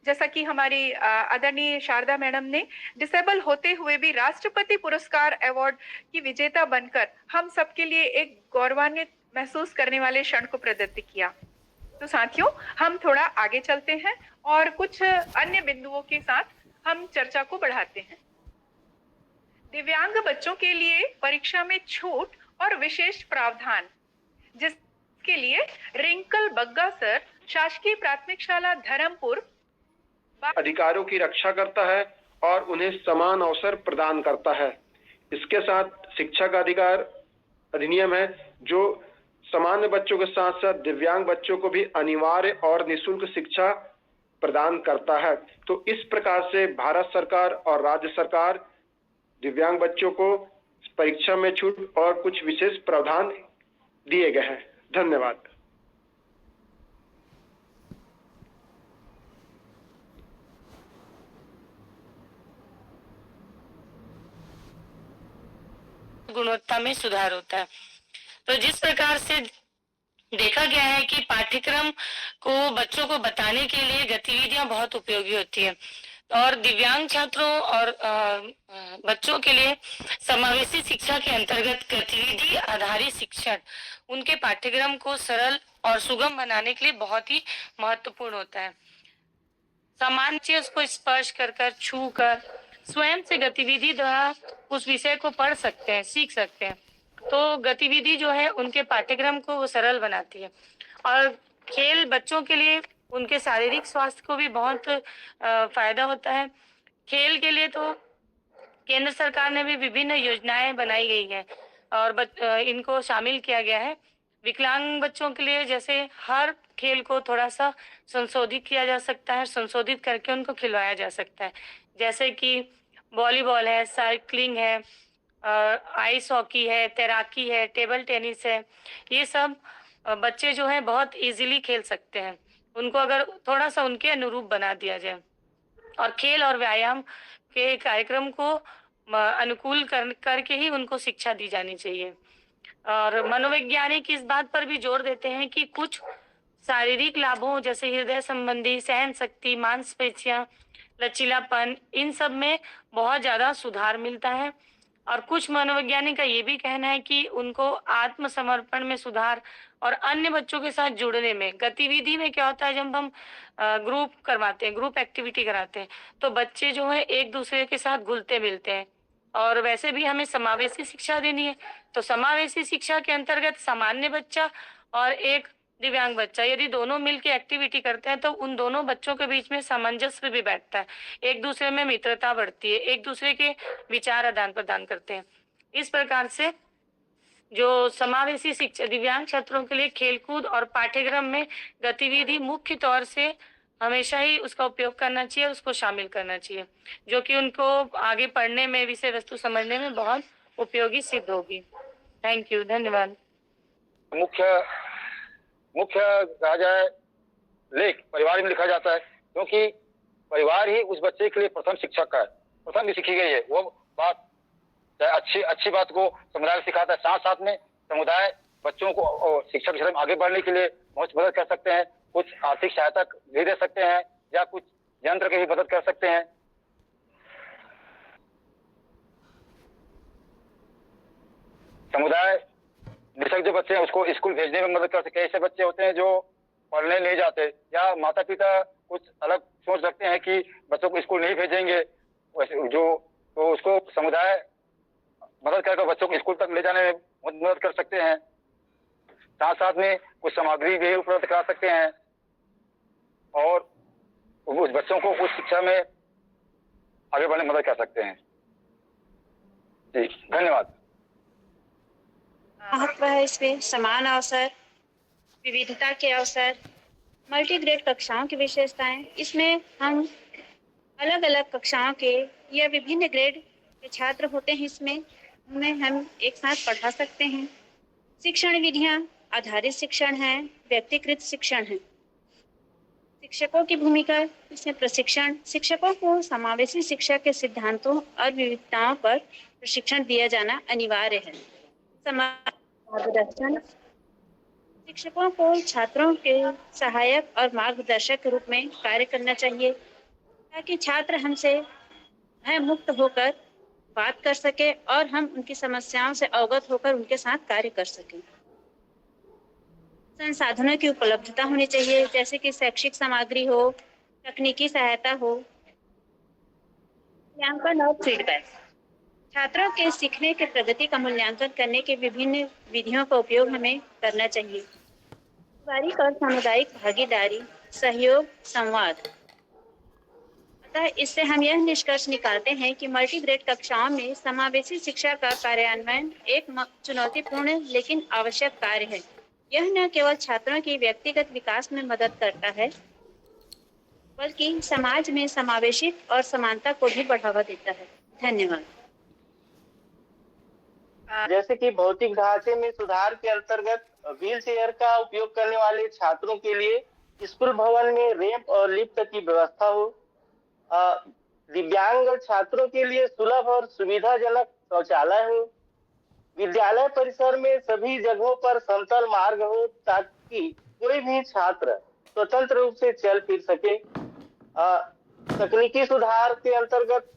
जैसा कि हमारी आदरणीय शारदा मैडम ने डिसेबल होते हुए भी राष्ट्रपति पुरस्कार अवार्ड की विजेता बनकर हम सबके लिए एक गौरवान्वित महसूस करने वाले क्षण को प्रदत्त किया। तो साथियों, हम थोड़ा आगे चलते हैं और कुछ अन्य बिंदुओं के साथ हम चर्चा को बढ़ाते हैं। दिव्यांग बच्चों के लिए परीक्षा में छूट और विशेष प्रावधान, जिसके लिए रिंकल बग्गा सर, शासकीय प्राथमिक शाला धर्मपुर, अधिकारों की रक्षा करता है और उन्हें समान अवसर प्रदान करता है। इसके साथ शिक्षा का अधिकार अधिनियम है जो सामान्य बच्चों के साथ साथ दिव्यांग बच्चों को भी अनिवार्य और निःशुल्क शिक्षा प्रदान करता है। तो इस प्रकार से भारत सरकार और राज्य सरकार दिव्यांग बच्चों को परीक्षा में छूट और कुछ विशेष प्रावधान दिए गए हैं। धन्यवाद। गुणवत्ता में सुधार होता है। तो जिस प्रकार से देखा गया है कि पाठ्यक्रम को बच्चों को बताने के लिए गतिविधियां बहुत उपयोगी होती है और दिव्यांग छात्रों और बच्चों के लिए समावेशी शिक्षा के अंतर्गत गतिविधि आधारित शिक्षण उनके पाठ्यक्रम को सरल और सुगम बनाने के लिए बहुत ही महत्वपूर्ण होता है। सामान्य चीज को स्पर्श कर छू कर स्वयं से गतिविधि द्वारा उस विषय को पढ़ सकते हैं, सीख सकते हैं। तो गतिविधि जो है उनके पाठ्यक्रम को वो सरल बनाती है और खेल बच्चों के लिए उनके शारीरिक स्वास्थ्य को भी बहुत फायदा होता है। खेल के लिए तो केंद्र सरकार ने भी विभिन्न योजनाएं बनाई गई हैं और इनको शामिल किया गया है। विकलांग बच्चों के लिए जैसे हर खेल को थोड़ा सा संशोधित किया जा सकता है, संशोधित करके उनको खिलवाया जा सकता है। जैसे कि वॉलीबॉल है, साइकिलिंग है, आइस हॉकी है, तैराकी है, टेबल टेनिस है। ये सब बच्चे जो हैं बहुत इजीली खेल सकते हैं। उनको अगर थोड़ा सा उनके अनुरूप बना दिया जाए और खेल और व्यायाम के कार्यक्रम को अनुकूल करके ही उनको शिक्षा दी जानी चाहिए। और मनोवैज्ञानिक इस बात पर भी जोर देते हैं कि कुछ शारीरिक लाभों जैसे हृदय संबंधी, सहन शक्ति, मांसपेशियां, लचीलापन, इन सब में बहुत ज्यादा सुधार मिलता है। और कुछ मनोवैज्ञानिक का ये भी कहना है कि उनको आत्मसमर्पण में सुधार और अन्य बच्चों के साथ जुड़ने में, गतिविधि में क्या होता है, जब हम ग्रुप करवाते हैं, ग्रुप एक्टिविटी कराते हैं, तो बच्चे जो है एक दूसरे के साथ घुलते मिलते हैं। और वैसे भी हमें समावेशी शिक्षा देनी है, तो समावेशी शिक्षा के अंतर्गत सामान्य बच्चा और एक दिव्यांग बच्चा यदि दोनों मिलकर एक्टिविटी करते हैं तो उन दोनों बच्चों के बीच में सामंजस्य भी बैठता है, एक दूसरे में मित्रता बढ़ती है, एक दूसरे के विचार आदान प्रदान करते हैं। इस प्रकार से जो समावेशी शिक्षा दिव्यांग छात्रों के लिए खेलकूद और पाठ्यक्रम में गतिविधि मुख्य तौर से हमेशा ही उसका उपयोग करना चाहिए, उसको शामिल करना चाहिए, जो कि उनको आगे पढ़ने में, विषय वस्तु समझने में बहुत उपयोगी सिद्ध होगी। थैंक यू, धन्यवाद। मुख्य कहा जाए लेख परिवार में लिखा जाता है, क्योंकि परिवार ही उस बच्चे के लिए प्रथम शिक्षक है, प्रथम भी सीखी गई है। वो बात अच्छी बात को समुदाय सिखाता है। साथ साथ में समुदाय बच्चों को शिक्षा के क्षेत्र में आगे बढ़ने के लिए बहुत मदद कर सकते हैं, कुछ आर्थिक सहायता भी दे सकते हैं या कुछ यंत्र की भी मदद कर सकते हैं। समुदाय निःशक्त जो बच्चे हैं उसको स्कूल भेजने में मदद कर सकते हैं। ऐसे बच्चे होते हैं जो पढ़ने नहीं जाते या माता पिता कुछ अलग सोच रखते हैं कि बच्चों को स्कूल नहीं भेजेंगे, तो उसको समुदाय मदद करके बच्चों को स्कूल तक ले जाने में मदद कर सकते हैं। साथ साथ में कुछ सामग्री भी उपलब्ध करा सकते हैं और उस बच्चों को उस शिक्षा में आगे बढ़ने में मदद कर सकते हैं। जी, धन्यवाद। महत्व है इसमें समान अवसर, विविधता के अवसर, मल्टीग्रेड कक्षाओं की विशेषताएं। इसमें हम अलग अलग कक्षाओं के या विभिन्न ग्रेड के छात्र होते हैं, इसमें उन्हें हम एक साथ पढ़ा सकते हैं। शिक्षण विधियां आधारित शिक्षण है, व्यक्तिकृत शिक्षण है। शिक्षकों की भूमिका इसमें प्रशिक्षण, शिक्षकों को समावेशी शिक्षा के सिद्धांतों और विविधताओं पर प्रशिक्षण दिया जाना अनिवार्य है। मार्गदर्शन, शिक्षकों को छात्रों के सहायक और मार्गदर्शक के रूप में कार्य करना चाहिए ताकि छात्र हमसे भय मुक्त होकर बात कर सके और हम उनकी समस्याओं से अवगत होकर उनके साथ कार्य कर सकें। संसाधनों की उपलब्धता होनी चाहिए, जैसे कि शैक्षिक सामग्री हो, तकनीकी सहायता हो, मूल्यांकन और फीडबैक। छात्रों के सीखने के प्रगति का मूल्यांकन करने के विभिन्न विधियों का उपयोग हमें करना चाहिए। पारिवारिक और सामुदायिक भागीदारी, सहयोग, संवाद। अतः इससे हम यह निष्कर्ष निकालते हैं कि मल्टीग्रेड कक्षाओं में समावेशी शिक्षा का कार्यान्वयन एक चुनौतीपूर्ण लेकिन आवश्यक कार्य है। यह न केवल छात्रों के व्यक्तिगत विकास में मदद करता है, बल्कि समाज में समावेशी और समानता को भी बढ़ावा देता है। धन्यवाद। जैसे कि भौतिक ढांचे में सुधार के अंतर्गत व्हील चेयर का उपयोग करने वाले छात्रों के लिए स्कूल भवन में रैंप और लिफ्ट की व्यवस्था हो, दिव्यांग छात्रों के लिए सुलभ और सुविधाजनक शौचालय हो, विद्यालय परिसर में सभी जगहों पर समतल मार्ग हो ताकि कोई भी छात्र स्वतंत्र रूप से चल फिर सके। तकनीकी सुधार के अंतर्गत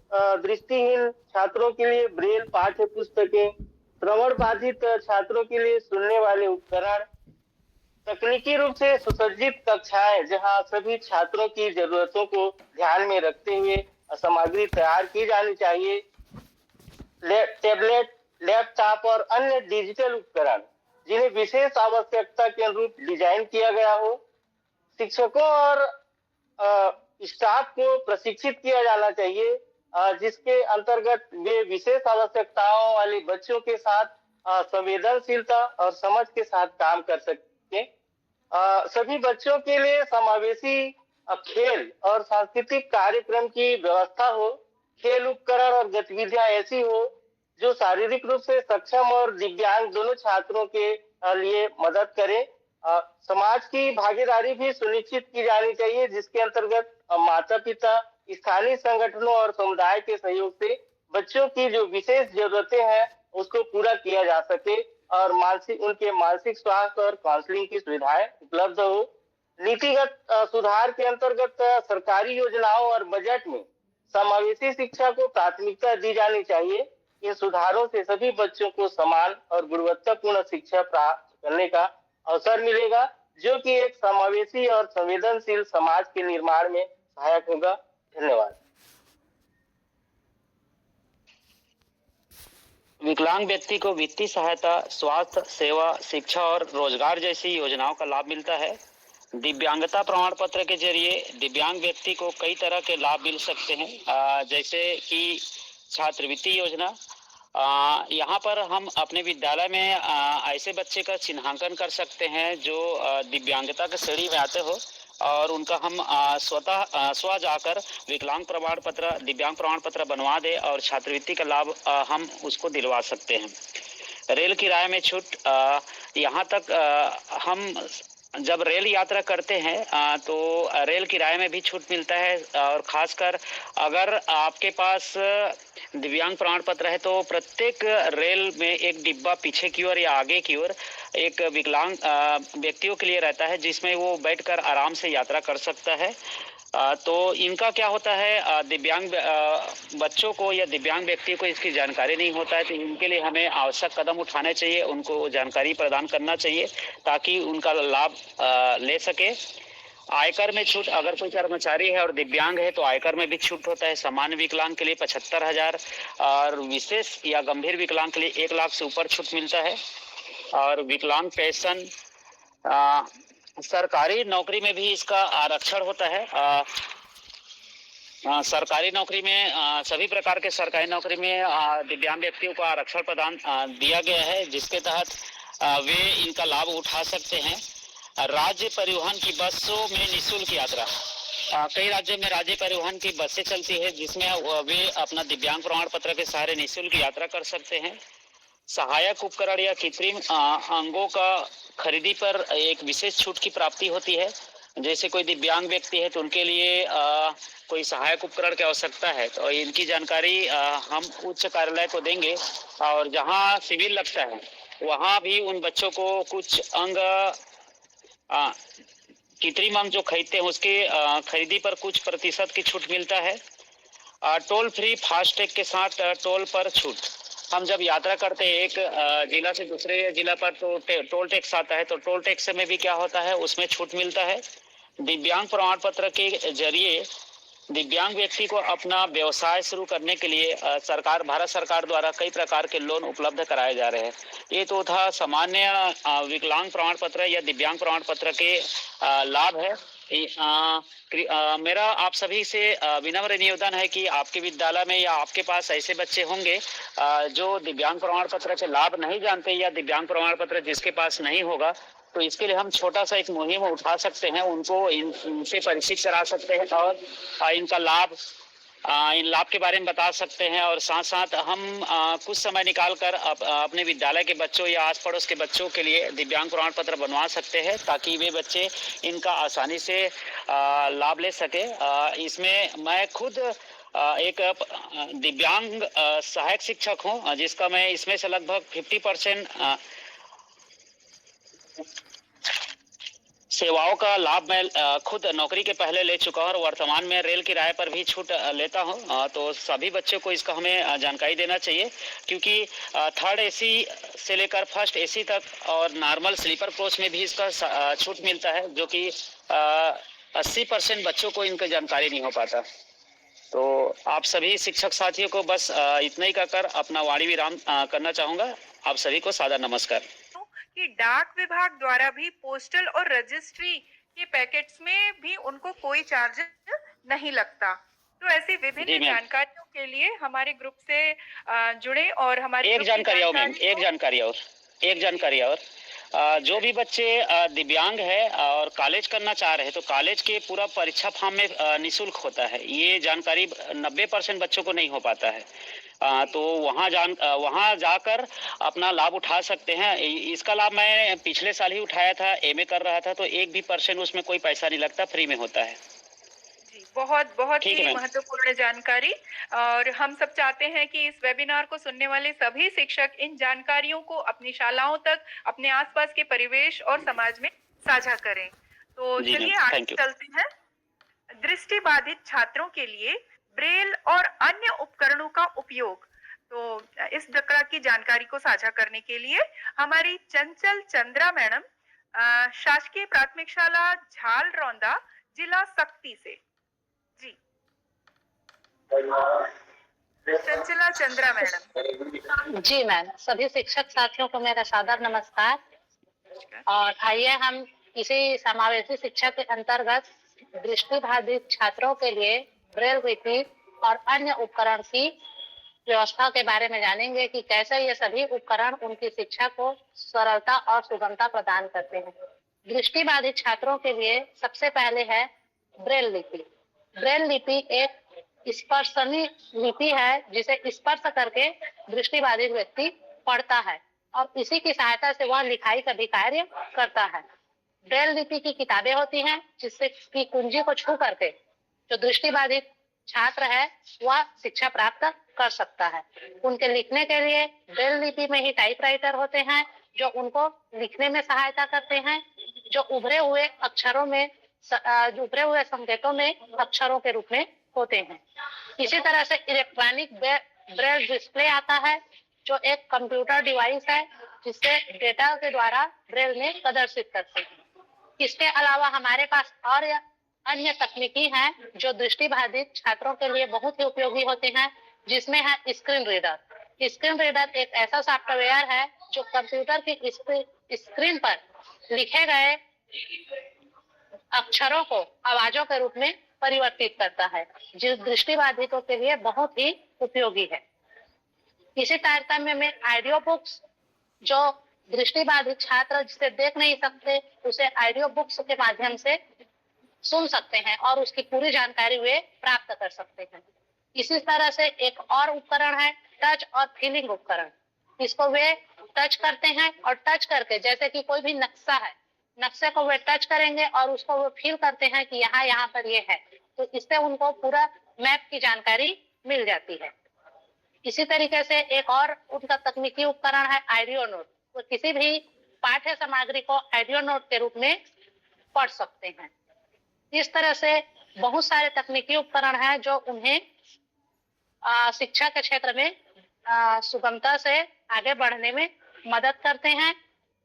दृष्टिहीन छात्रों के लिए ब्रेल पाठ्य पुस्तकें, श्रवण बाधित छात्रों के लिए सुनने वाले उपकरण, तकनीकी रूप से सुसज्जित कक्षाएं जहां सभी छात्रों की जरूरतों को ध्यान में रखते हुए सामग्री तैयार की जानी चाहिए। टैबलेट, लैपटॉप और अन्य डिजिटल उपकरण जिन्हें विशेष आवश्यकता के अनुरूप डिजाइन किया गया हो। शिक्षकों और स्टाफ को प्रशिक्षित किया जाना चाहिए, जिसके अंतर्गत वे विशेष आवश्यकताओं वाले बच्चों के साथ संवेदनशीलता और समझ के साथ काम कर सके। सभी बच्चों के लिए समावेशी खेल और सांस्कृतिक कार्यक्रम की व्यवस्था हो। खेल उपकरण और गतिविधियां ऐसी हो जो शारीरिक रूप से सक्षम और दिव्यांग दोनों छात्रों के लिए मदद करे। समाज की भागीदारी भी सुनिश्चित की जानी चाहिए, जिसके अंतर्गत माता पिता, स्थानीय संगठनों और समुदाय के सहयोग से बच्चों की जो विशेष जरूरतें हैं उसको पूरा किया जा सके और उनके मानसिक स्वास्थ्य और काउंसलिंग की सुविधाएं उपलब्ध हो। नीतिगत सुधार के अंतर्गत सरकारी योजनाओं और बजट में समावेशी शिक्षा को प्राथमिकता दी जानी चाहिए। इन सुधारों से सभी बच्चों को समान और गुणवत्तापूर्ण शिक्षा प्राप्त करने का अवसर मिलेगा, जो कि एक समावेशी और संवेदनशील समाज के निर्माण में सहायक होगा। धन्यवाद। विकलांग व्यक्ति को वित्तीय सहायता, स्वास्थ्य सेवा, शिक्षा और रोजगार जैसी योजनाओं का लाभ मिलता है। दिव्यांगता प्रमाण पत्र के जरिए दिव्यांग व्यक्ति को कई तरह के लाभ मिल सकते हैं, जैसे कि छात्रवृत्ति योजना। यहाँ पर हम अपने विद्यालय में ऐसे बच्चे का चिन्हांकन कर सकते हैं जो दिव्यांगता के श्रेणी में आते हो और उनका हम स्व जाकर विकलांग प्रमाण पत्र, दिव्यांग प्रमाण पत्र बनवा दे और छात्रवृत्ति का लाभ हम उसको दिलवा सकते हैं। रेल किराए में छूट, यहाँ तक हम जब रेल यात्रा करते हैं तो रेल किराए में भी छूट मिलता है और खासकर अगर आपके पास दिव्यांग प्रमाण पत्र है तो प्रत्येक रेल में एक डिब्बा पीछे की ओर या आगे की ओर एक विकलांग व्यक्तियों के लिए रहता है, जिसमें वो बैठकर आराम से यात्रा कर सकता है। तो इनका क्या होता है, दिव्यांग बच्चों को या दिव्यांग व्यक्ति को इसकी जानकारी नहीं होता है, तो इनके लिए हमें आवश्यक कदम उठाने चाहिए, उनको जानकारी प्रदान करना चाहिए ताकि उनका लाभ ले सके। आयकर में छूट, अगर कोई कर्मचारी है और दिव्यांग है तो आयकर में भी छूट होता है। सामान्य विकलांग के लिए 75,000 और विशेष या गंभीर विकलांग के लिए 1 लाख से ऊपर छूट मिलता है। और विकलांग पेंशन, सरकारी नौकरी में भी इसका आरक्षण होता है। सरकारी नौकरी में सभी प्रकार के सरकारी नौकरी में दिव्यांग व्यक्तियों को आरक्षण प्रदान दिया गया है, जिसके तहत वे इनका लाभ उठा सकते हैं। राज्य परिवहन की बसों में निःशुल्क यात्रा, कई राज्यों में राज्य परिवहन की बसें चलती है जिसमें वे अपना दिव्यांग प्रमाण पत्र के सहारे निःशुल्क यात्रा कर सकते हैं। सहायक उपकरण या कृत्रिम अंगों का खरीदी पर एक विशेष छूट की प्राप्ति होती है। जैसे कोई दिव्यांग व्यक्ति है तो उनके लिए कोई सहायक उपकरण की आवश्यकता है तो इनकी जानकारी हम उच्च कार्यालय को देंगे और जहां शिविर लगता है वहां भी उन बच्चों को कुछ अंग, कृत्रिम अंग जो खरीदते हैं उसके खरीदी पर कुछ प्रतिशत की छूट मिलता है। टोल फ्री फास्टैग के साथ टोल पर छूट, हम जब यात्रा करते हैं एक जिला से दूसरे जिला पर तो टोल टैक्स आता है, तो टोल टैक्स में भी क्या होता है, उसमें छूट मिलता है। दिव्यांग प्रमाण पत्र के जरिए दिव्यांग व्यक्ति को अपना व्यवसाय शुरू करने के लिए भारत सरकार द्वारा कई प्रकार के लोन उपलब्ध कराए जा रहे हैं। ये तो था सामान्य विकलांग प्रमाण पत्र या दिव्यांग प्रमाण पत्र के लाभ है। मेरा आप सभी से विनम्र निवेदन है कि आपके विद्यालय में या आपके पास ऐसे बच्चे होंगे जो दिव्यांग प्रमाण पत्र के लाभ नहीं जानते या दिव्यांग प्रमाण पत्र जिसके पास नहीं होगा, तो इसके लिए हम छोटा सा एक मुहिम उठा सकते हैं, उनको इनसे परिचित करा सकते हैं और इनका लाभ, इन लाभ के बारे में बता सकते हैं और साथ साथ हम कुछ समय निकाल कर अपने विद्यालय के बच्चों या आस पड़ोस के बच्चों के लिए दिव्यांग प्रमाण पत्र बनवा सकते हैं ताकि वे बच्चे इनका आसानी से लाभ ले सके। इसमें मैं खुद एक दिव्यांग सहायक शिक्षक हूं, जिसका मैं इसमें से लगभग 50% सेवाओं का लाभ मैं खुद नौकरी के पहले ले चुका हूं और वर्तमान में रेल किराए पर भी छूट लेता हूं। तो सभी बच्चों को इसका हमें जानकारी देना चाहिए क्योंकि 3rd AC से लेकर 1st AC तक और नॉर्मल स्लीपर कोच में भी इसका छूट मिलता है, जो कि 80% बच्चों को इनका जानकारी नहीं हो पाता। तो आप सभी शिक्षक साथियों को बस इतना ही कहकर अपना वाणी विराम करना चाहूंगा। आप सभी को सादर नमस्कार। कि डाक विभाग द्वारा भी पोस्टल और रजिस्ट्री के पैकेट्स में भी उनको कोई चार्ज नहीं लगता। तो ऐसी जी विभिन्न मैम। जानकारियों के लिए हमारे ग्रुप से जुड़े और हमारे एक ग्रुप की जानकारी और मैम, जानकारी एक को जानकारी और जो भी बच्चे दिव्यांग है और कॉलेज करना चाह रहे हैं तो कॉलेज के पूरा परीक्षा फॉर्म में निशुल्क होता है। ये जानकारी 90% बच्चों को नहीं हो पाता है। तो वहाँ जाकर अपना लाभ उठा सकते हैं। इसका लाभ मैं पिछले साल ही उठाया था, एमए कर रहा था, तो 1% भी उसमें कोई पैसा नहीं लगता, फ्री में होता है। जी, बहुत बहुत ठीक है ही मैम। महत्वपूर्ण जानकारी। और हम सब चाहते हैं कि इस वेबिनार को सुनने वाले सभी शिक्षक इन जानकारियों को अपनी शालाओं तक, अपने आसपास के परिवेश और समाज में साझा करें। तो जी मैम, चलिए आगे थैंक यू। चलते हैं। दृष्टिबाधित छात्रों के लिए ब्रेल और अन्य उपकरणों का उपयोग। तो इस तरह की जानकारी को साझा करने के लिए हमारी चंचल चंद्रा मैडम शासकीय प्राथमिक शाला झाल रौंदा, जिला सक्ती से। जी, चंचला चंद्रा मैडम। जी मैम, सभी शिक्षक साथियों को मेरा सादर नमस्कार। और आइए हम इसी समावेशी शिक्षा के अंतर्गत दृष्टिबाधित छात्रों के लिए ब्रेल लिपि और अन्य उपकरण की व्यवस्था के बारे में जानेंगे कि कैसे ये सभी उपकरण उनकी शिक्षा को सरलता और सुगमता प्रदान करते हैं। दृष्टिबाधित छात्रों के लिए सबसे पहले है ब्रेल लिपि। ब्रेल लिपि एक स्पर्शनीय लिपि है जिसे स्पर्श करके दृष्टिबाधित व्यक्ति पढ़ता है और इसी की सहायता से वह लिखाई का भी कार्य करता है। ब्रेल लिपि की किताबें होती हैं जिससे की कुंजी को छू करके जो दृष्टिबाधित छात्र है वह शिक्षा प्राप्त कर सकता है। उनके लिखने के लिए ब्रेल लिपि में ही टाइपराइटर होते हैं जो उनको लिखने में सहायता करते हैं, जो उभरे हुए संकेतों में अक्षरों के रूप में होते हैं। इसी तरह से इलेक्ट्रॉनिक ब्रेल डिस्प्ले आता है जो एक कंप्यूटर डिवाइस है जिससे डेटा के द्वारा ब्रेल में प्रदर्शित करते हैं। इसके अलावा हमारे पास और अन्य तकनीकी हैं जो दृष्टिबाधित छात्रों के लिए बहुत ही उपयोगी होते हैं, जिसमें है स्क्रीन रीडर। स्क्रीन रीडर एक ऐसा सॉफ्टवेयर है जो कंप्यूटर की स्क्रीन पर लिखे गए अक्षरों को आवाजों के रूप में परिवर्तित करता है, जो दृष्टिबाधितों के लिए बहुत ही उपयोगी है। इसी तारतम्य में ऑडियो बुक्स, जो दृष्टिबाधित छात्र जिसे देख नहीं सकते उसे ऑडियो बुक्स के माध्यम से सुन सकते हैं और उसकी पूरी जानकारी वे प्राप्त कर सकते हैं। इसी तरह से एक और उपकरण है टच और फीलिंग उपकरण। इसको वे टच करते हैं और टच करके जैसे कि कोई भी नक्शा है, नक्शे को वे टच करेंगे और उसको वो फील करते हैं कि यहाँ पर ये है, तो इससे उनको पूरा मैप की जानकारी मिल जाती है। इसी तरीके से एक और उनका तकनीकी उपकरण है ऑडियो नोट। वो किसी भी पाठ्य सामग्री को ऑडियो नोट के रूप में पढ़ सकते हैं। इस तरह से बहुत सारे तकनीकी उपकरण हैं जो उन्हें शिक्षा के क्षेत्र में सुगमता से आगे बढ़ने में मदद करते हैं।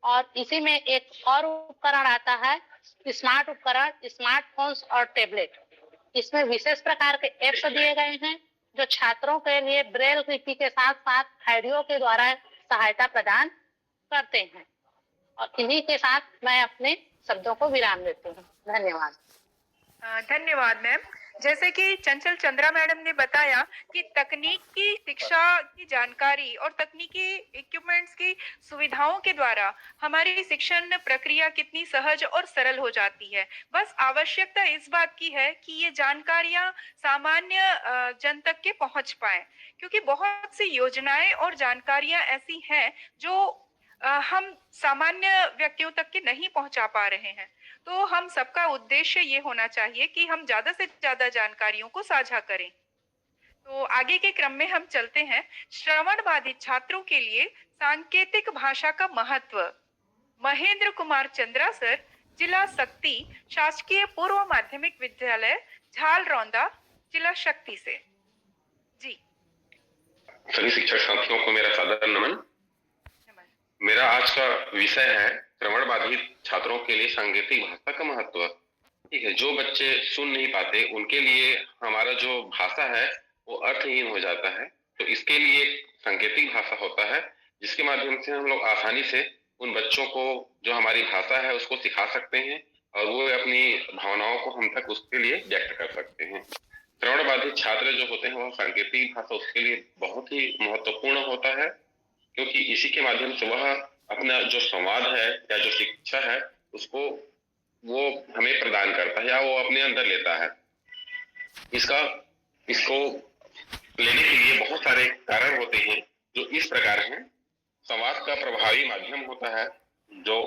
और इसी में एक और उपकरण आता है स्मार्ट उपकरण, स्मार्टफोन्स और टैबलेट। इसमें विशेष प्रकार के ऐप्स दिए गए हैं जो छात्रों के लिए ब्रेल लिपि के साथ साथ ऑडियो के द्वारा सहायता प्रदान करते हैं। और इन्हीं के साथ मैं अपने शब्दों को विराम देती हूँ। धन्यवाद। धन्यवाद मैम। जैसे कि चंचल चंद्रा मैडम ने बताया कि तकनीकी शिक्षा की जानकारी और तकनीकी इक्विपमेंट्स की सुविधाओं के द्वारा हमारी शिक्षण प्रक्रिया कितनी सहज और सरल हो जाती है। बस आवश्यकता इस बात की है कि ये जानकारियां सामान्य जन तक के पहुंच पाए, क्योंकि बहुत सी योजनाएं और जानकारियां ऐसी हैं जो हम सामान्य व्यक्तियों तक के नहीं पहुंचा पा रहे हैं। तो हम सबका उद्देश्य ये होना चाहिए कि हम ज्यादा से ज्यादा जानकारियों को साझा करें। तो आगे के क्रम में हम चलते हैं। श्रवण बाधित छात्रों के लिए सांकेतिक भाषा का महत्व। महेंद्र कुमार चंद्रा सर, जिला शक्ति, शासकीय पूर्व माध्यमिक विद्यालय झाल रौंदा, जिला शक्ति से। जी, सभी शिक्षक साथियों को मेरा सादर नमन। मेरा आज का विषय है श्रवण बाधित छात्रों के लिए सांकेतिक भाषा का महत्व। ठीक है, जो बच्चे सुन नहीं पाते उनके लिए हमारा जो भाषा है वो अर्थहीन हो जाता है, तो इसके लिए सांकेतिक भाषा होता है जिसके माध्यम से हम लोग आसानी से उन बच्चों को जो हमारी भाषा है उसको सिखा सकते हैं और वो अपनी भावनाओं को हम तक उसके लिए व्यक्त कर सकते हैं। श्रवण बाधित छात्र जो होते हैं वह सांकेतिक भाषा उसके लिए बहुत ही महत्वपूर्ण होता है, क्योंकि इसी के माध्यम से वह अपना जो संवाद है या जो शिक्षा है उसको वो हमें प्रदान करता है या वो अपने अंदर लेता है। इसको लेने के लिए बहुत सारे कारण होते हैं जो इस प्रकार हैं। संवाद का प्रभावी माध्यम होता है जो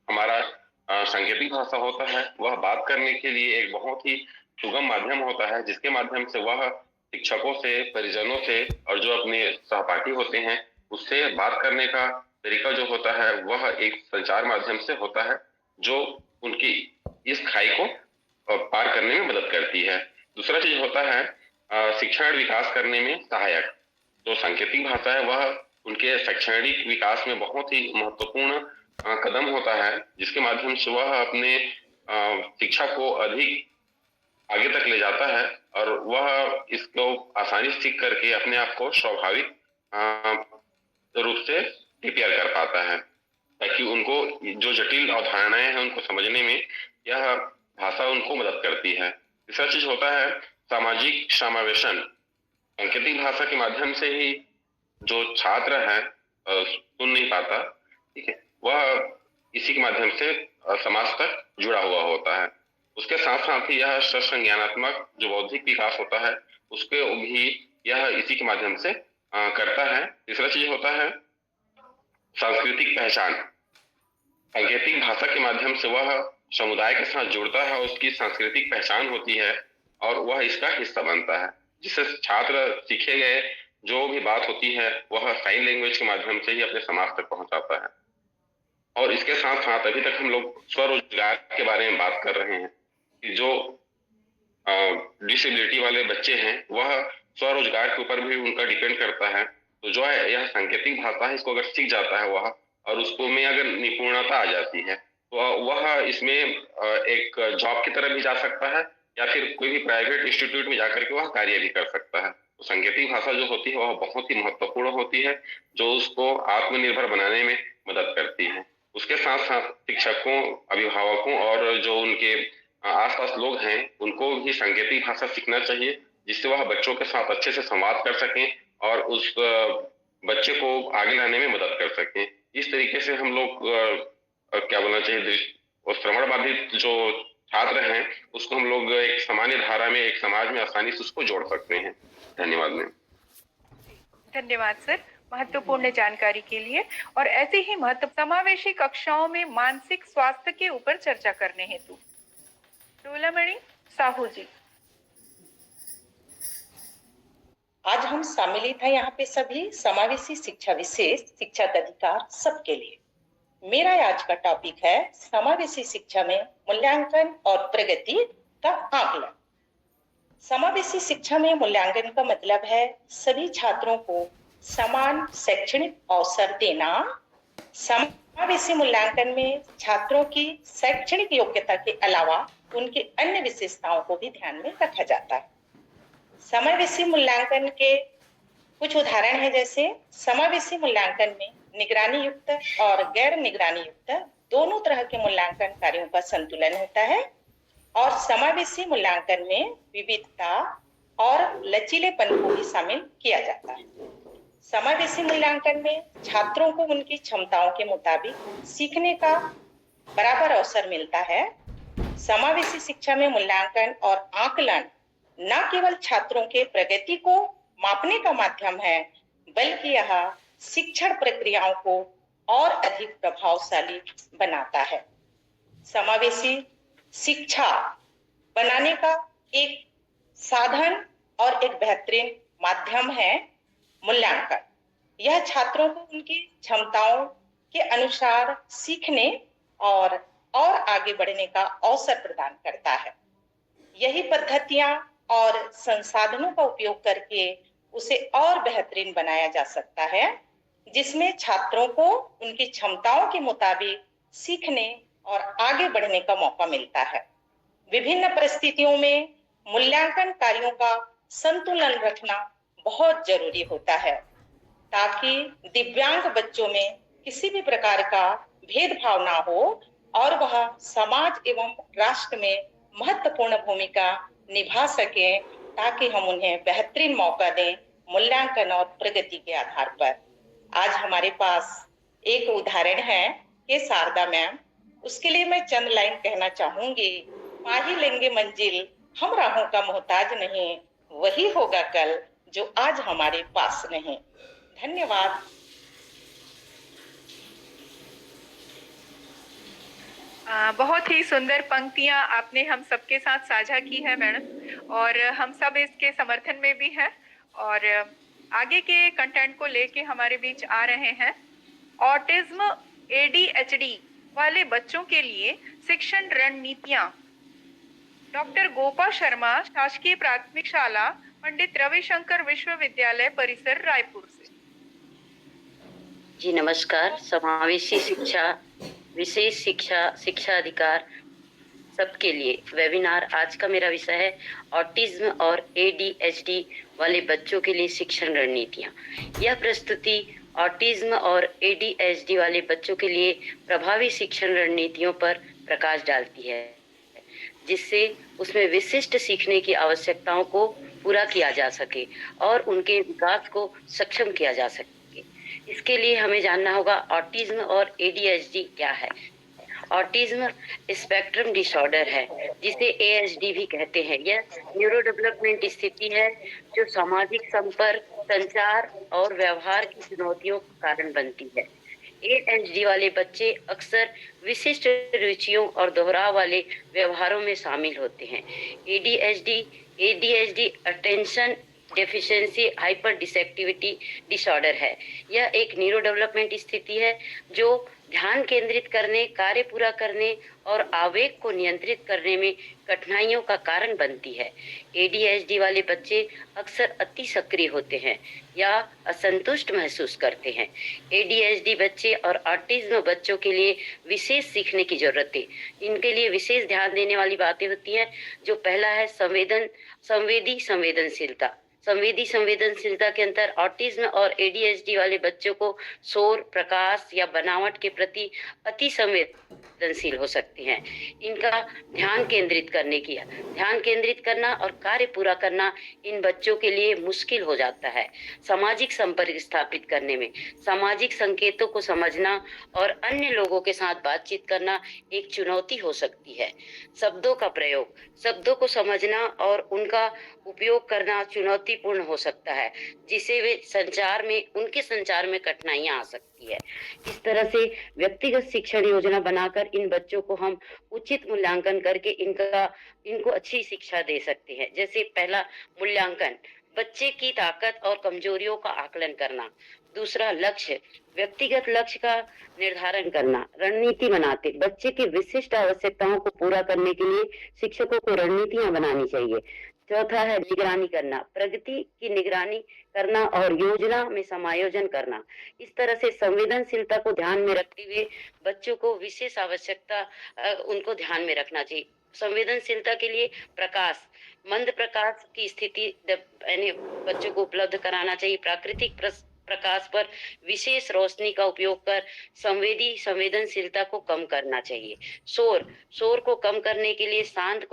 हमारा सांकेतिक भाषा होता है, वह बात करने के लिए एक बहुत ही सुगम माध्यम होता है, जिसके माध्यम से वह शिक्षकों से, परिजनों से और जो अपने सहपाठी होते हैं उससे बात करने का तरीका जो होता है वह एक संचार माध्यम से होता है जो उनकी इस खाई को पार करने में मदद करती है। दूसरा चीज होता है शिक्षण विकास करने में सहायक। जो सांकेतिक भाषा है वह उनके शैक्षणिक विकास में बहुत ही महत्वपूर्ण कदम होता है, जिसके माध्यम से वह अपने शिक्षा को अधिक आगे तक ले जाता है और वह इसको आसानी से सीख करके अपने आप को स्वाभाविक रूप से प्रिपेयर कर पाता है, ताकि उनको जो जटिल अवधारणाएं हैं उनको समझने में यह भाषा उनको मदद करती है। तीसरा चीज होता है सामाजिक समावेशन। सांकेतिक भाषा के माध्यम से ही जो छात्र है सुन नहीं पाता, ठीक है, वह इसी के माध्यम से समाज तक जुड़ा हुआ होता है। उसके साथ साथ ही यह संज्ञानात्मक जो बौद्धिक विकास होता है उसके भी यह इसी के माध्यम से करता है। तीसरा चीज होता है सांस्कृतिक पहचान। सांकेतिक भाषा के माध्यम से वह समुदाय के साथ जुड़ता है, उसकी सांस्कृतिक पहचान होती है और वह इसका हिस्सा बनता है, जिससे छात्र सीखे गए जो भी बात होती है वह साइन लैंग्वेज के माध्यम से ही अपने समाज तक पहुंचाता है। और इसके साथ साथ अभी तक हम लोग स्वरोजगार के बारे में बात कर रहे हैं कि जो डिसेबिलिटी वाले बच्चे हैं वह स्वरोजगार के ऊपर भी उनका डिपेंड करता है। तो जो है यह सांकेतिक भाषा है, इसको अगर सीख जाता है वह और उसको में अगर निपुणता आ जाती है तो वह इसमें एक जॉब की तरफ भी जा सकता है या फिर कोई भी प्राइवेट इंस्टीट्यूट में जाकर के वह कार्य भी कर सकता है। तो सांकेतिक भाषा जो होती है वह बहुत ही महत्वपूर्ण होती है, जो उसको आत्मनिर्भर बनाने में मदद करती है। उसके साथ साथ शिक्षकों, अभिभावकों और जो उनके आसपास लोग हैं उनको भी सांकेतिक भाषा सीखना चाहिए, जिससे वह बच्चों के साथ अच्छे से संवाद कर सकें और उस बच्चे को आगे लाने में मदद कर सकें। इस तरीके से हम लोग क्या बोलना चाहिए, और श्रवण बाधित जो छात्र हैं उसको हम लोग एक सामान्य धारा में, एक समाज में आसानी से उसको जोड़ सकते हैं। धन्यवाद मैम। धन्यवाद सर, महत्वपूर्ण जानकारी के लिए। और ऐसे ही महत्व समावेशी कक्षाओं में मानसिक स्वास्थ्य के ऊपर चर्चा करने हेतु डोलामणि साहू जी। आज हम सम्मिलित हैं यहाँ पे सभी समावेशी शिक्षा विशेष शिक्षा का अधिकार सबके लिए। मेरा आज का टॉपिक है समावेशी शिक्षा में मूल्यांकन और प्रगति का आकलन। समावेशी शिक्षा में मूल्यांकन का मतलब है सभी छात्रों को समान शैक्षणिक अवसर देना। समावेशी मूल्यांकन में छात्रों की शैक्षणिक योग्यता के अलावा उनकी अन्य विशेषताओं को भी ध्यान में रखा जाता है। समावेशी मूल्यांकन के कुछ उदाहरण है, जैसे समावेशी मूल्यांकन में निगरानी युक्त और गैर निगरानी युक्त दोनों तरह के मूल्यांकन कार्यों का संतुलन होता है और समावेशी मूल्यांकन में विविधता और लचीलेपन को भी शामिल किया जाता है। समावेशी मूल्यांकन में छात्रों को उनकी क्षमताओं के मुताबिक सीखने का बराबर अवसर मिलता है। समावेशी शिक्षा में मूल्यांकन और आकलन न केवल छात्रों के प्रगति को मापने का माध्यम है, बल्कि यह शिक्षण प्रक्रियाओं को और अधिक प्रभावशाली बनाता है। समावेशी शिक्षा बनाने का एक साधन और एक बेहतरीन माध्यम है मूल्यांकन। यह छात्रों को उनकी क्षमताओं के अनुसार सीखने और आगे बढ़ने का अवसर प्रदान करता है। यही पद्धतियां और संसाधनों का उपयोग करके उसे और बेहतरीन बनाया जा सकता है, जिसमें छात्रों को उनकी क्षमताओं के मुताबिक सीखने और आगे बढ़ने का मौका मिलता है। विभिन्न परिस्थितियों में मूल्यांकन कार्यों का संतुलन रखना बहुत जरूरी होता है, ताकि दिव्यांग बच्चों में किसी भी प्रकार का भेदभाव ना हो और वह समाज एवं राष्ट्र में महत्वपूर्ण भूमिका निभा सकें, ताकि हम उन्हें बेहतरीन मौका दें मूल्यांकन और प्रगति के आधार पर। आज हमारे पास एक उदाहरण है कि शारदा मैम, उसके लिए मैं चंद लाइन कहना चाहूंगी। पा ही लेंगे मंजिल, हम राहों का मोहताज नहीं, वही होगा कल जो आज हमारे पास नहीं। धन्यवाद। बहुत ही सुंदर पंक्तियां आपने हम सबके साथ साझा की है मैडम, और हम सब इसके समर्थन में भी हैं और आगे के कंटेंट को लेके हमारे बीच आ रहे हैं। ऑटिज्म ADHD वाले बच्चों के लिए शिक्षण रणनीतियां, डॉक्टर गोपा शर्मा, शासकीय प्राथमिक शाला पंडित रविशंकर विश्वविद्यालय परिसर, रायपुर से। जी नमस्कार। समावेशी शिक्षा, विशेष शिक्षा अधिकार सबके लिए वेबिनार। आज का मेरा विषय है ऑटिज्म और ADHD वाले बच्चों के लिए शिक्षण रणनीतियाँ। यह प्रस्तुति ऑटिज्म और ADHD वाले बच्चों के लिए प्रभावी शिक्षण रणनीतियों पर प्रकाश डालती है, जिससे उसमें विशिष्ट सीखने की आवश्यकताओं को पूरा किया जा सके और उनके विकास को सक्षम किया जा सके। इसके लिए हमें जानना होगा ऑटिज्म और ADHD क्या है। ऑटिज्म स्पेक्ट्रम डिसऑर्डर है, जिसे ASD भी कहते हैं। यह न्यूरो डेवलपमेंट स्थिति है जो सामाजिक संपर्क, संचार और व्यवहार की चुनौतियों का कारण बनती है। ASD वाले बच्चे अक्सर विशिष्ट रुचियों और दोहराव वाले व्यवहारों में शामिल होते हैं। ADHD attention deficiency hyper disactivity disorder है। यह एक न्यूरो डेवलपमेंट स्थिति है जो ध्यान केंद्रित करने, कार्य पूरा करने और आवेग को नियंत्रित करने में कठिनाइयों का कारण बनती है। ADHD वाले बच्चे अक्सर अति सक्रिय होते हैं या असंतुष्ट महसूस करते हैं। ADHD बच्चे और ऑटिज्म बच्चों के लिए विशेष सीखने की जरूरत है। इनके लिए विशेष ध्यान देने वाली बातें होती हैं। जो पहला है संवेदी संवेदनशीलता के अंदर ऑटिज्म और ADHD वाले बच्चों को शोर, प्रकाश या बनावट के प्रति अति संवेदनशील हो सकते हैं। इनका ध्यान केंद्रित करना और कार्य पूरा करना इन बच्चों के लिए मुश्किल हो जाता है। सामाजिक संपर्क स्थापित करने में सामाजिक संकेतों को समझना और अन्य लोगों के साथ बातचीत करना एक चुनौती हो सकती है। शब्दों का प्रयोग, शब्दों को समझना और उनका उपयोग करना चुनौतीपूर्ण हो सकता है, जिसे उनके संचार में कठिनाइयां आ सकती है। इस तरह से व्यक्तिगत शिक्षण योजना बनाकर इन बच्चों को हम उचित मूल्यांकन करके इनको अच्छी शिक्षा दे सकते हैं। जैसे पहला मूल्यांकन, बच्चे की ताकत और कमजोरियों का आकलन करना। दूसरा लक्ष्य, व्यक्तिगत लक्ष्य का निर्धारण करना। रणनीति बनाते, बच्चे की विशिष्ट आवश्यकताओं को पूरा करने के लिए शिक्षकों को रणनीतियां बनानी चाहिए। चौथा है निगरानी करना, प्रगति की निगरानी करना और योजना में समायोजन करना। इस तरह से संवेदनशीलता को ध्यान में रखते हुए बच्चों को विशेष आवश्यकता उनको ध्यान में रखना चाहिए। संवेदनशीलता के लिए प्रकाश, मंद प्रकाश की स्थिति बच्चों को उपलब्ध कराना चाहिए। प्राकृतिक प्रकाश पर विशेष रोशनी का उपयोग कर संवेदनशीलता को कम करना चाहिए। शोर को कम करने के लिए शांत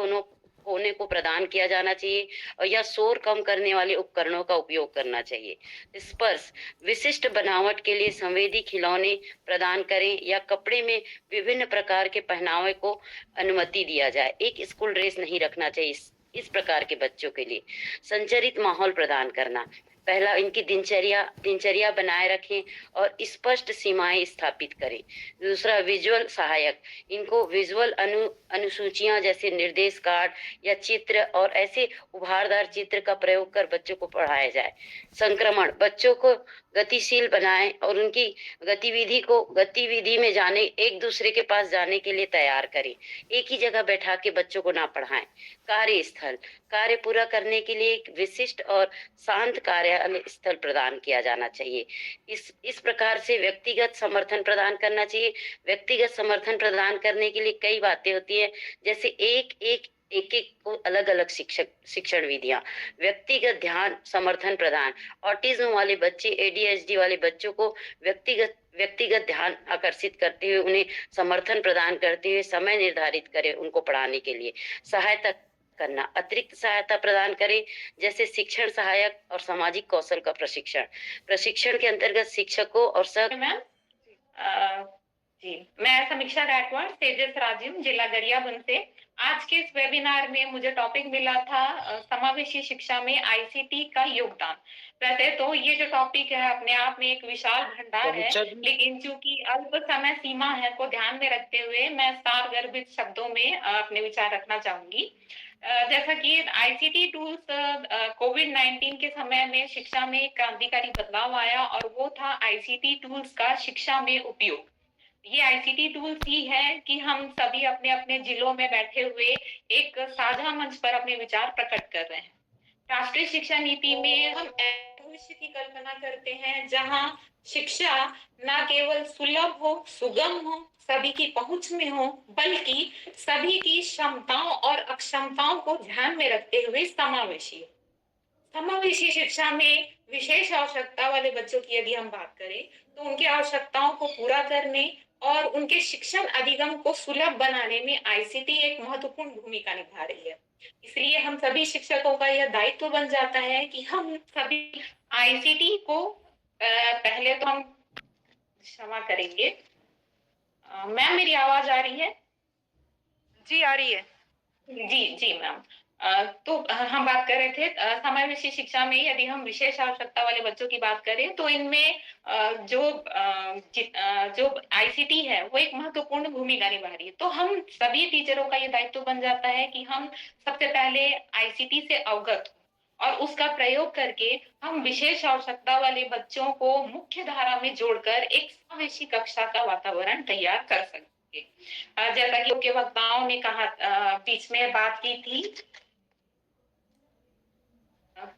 कोने को प्रदान किया जाना चाहिए और या शोर कम करने वाले उपकरणों का उपयोग करना चाहिए। स्पर्श, विशिष्ट बनावट के लिए संवेदी खिलौने प्रदान करें या कपड़े में विभिन्न प्रकार के पहनावे को अनुमति दिया जाए। एक स्कूल ड्रेस नहीं रखना चाहिए इस प्रकार के बच्चों के लिए। संचरित माहौल प्रदान करना, पहला इनकी दिनचर्या बनाए रखें और स्पष्ट सीमाएं स्थापित करें। दूसरा विजुअल सहायक, इनको विजुअल अनुसूचियां जैसे निर्देश कार्ड या चित्र और ऐसे उभारदार चित्र का प्रयोग कर बच्चों को पढ़ाया जाए। संक्रमण, बच्चों को गतिशील बनाएं और उनकी गतिविधि में जाने, एक दूसरे के पास जाने के लिए तैयार करें। एक ही जगह बैठा के बच्चों को ना पढ़ाएं। कार्यस्थल, कार्य पूरा करने के लिए एक विशिष्ट और शांत कार्यालय स्थल प्रदान किया जाना चाहिए। इस प्रकार से व्यक्तिगत समर्थन प्रदान करना चाहिए। व्यक्तिगत समर्थन प्रदान करने के लिए कई बातें होती है, जैसे एक को अलग अलग शिक्षण विधियां, व्यक्तिगत ध्यान समर्थन प्रदान। ऑटिज्म वाले बच्चे, ADHD वाले बच्चों को व्यक्तिगत ध्यान आकर्षित करते हुए उन्हें समर्थन प्रदान करते हुए समय निर्धारित करें उनको पढ़ाने के लिए। सहायता करना, अतिरिक्त सहायता प्रदान करें जैसे शिक्षण सहायक और सामाजिक कौशल का प्रशिक्षण के अंतर्गत शिक्षकों और जी, मैं समीक्षा गायकवाड़, तेजस राजिम, जिला गरियाबंद से। आज के इस वेबिनार में मुझे टॉपिक मिला था समावेशी शिक्षा में आईसीटी का योगदान। वैसे तो ये जो टॉपिक है अपने आप में एक विशाल भंडार है, लेकिन चूंकि अल्प समय सीमा है को ध्यान में रखते हुए मैं सारगर्भित शब्दों में अपने विचार रखना चाहूंगी। जैसा कि आईसीटी टूल्स कोविड-19 के समय में शिक्षा में क्रांतिकारी बदलाव आया और वो था आईसीटी टूल्स का शिक्षा में उपयोग। ये आईसीटी टूल्स ही है कि हम सभी अपने अपने जिलों में बैठे हुए एक साझा मंच पर अपने विचार प्रकट कर रहे हैं। राष्ट्रीय शिक्षा नीति में हम भविष्य की कल्पना करते हैं जहां शिक्षा न केवल सुलभ हो, सुगम हो, सभी की पहुंच में हो, बल्कि सभी की क्षमताओं और अक्षमताओं को ध्यान में रखते हुए समावेशी हो। समावेशी शिक्षा में विशेष आवश्यकता वाले बच्चों की यदि हम बात करें तो उनकी आवश्यकताओं को पूरा करने और उनके शिक्षण अधिगम को सुलभ बनाने में आईसीटी एक महत्वपूर्ण भूमिका निभा रही है। इसलिए हम सभी शिक्षकों का यह दायित्व बन जाता है कि हम सभी आईसीटी को पहले तो हम क्षमा करेंगे। मैम मेरी आवाज आ रही है? जी आ रही है। जी मैम। तो हम बात कर रहे थे समावेशी शिक्षा में यदि हम विशेष आवश्यकता वाले बच्चों की बात करें तो इनमें जो आईसीटी है वो एक महत्वपूर्ण भूमिका निभा रही है। तो हम सभी टीचरों का ये दायित्व बन जाता है कि हम सबसे पहले आईसीटी से अवगत हो और उसका प्रयोग करके हम विशेष आवश्यकता वाले बच्चों को मुख्य धारा में जोड़कर एक समावेशी कक्षा का वातावरण तैयार कर सकते। जैसा कि उनके वक्ताओं ने कहा, बीच में बात की थी,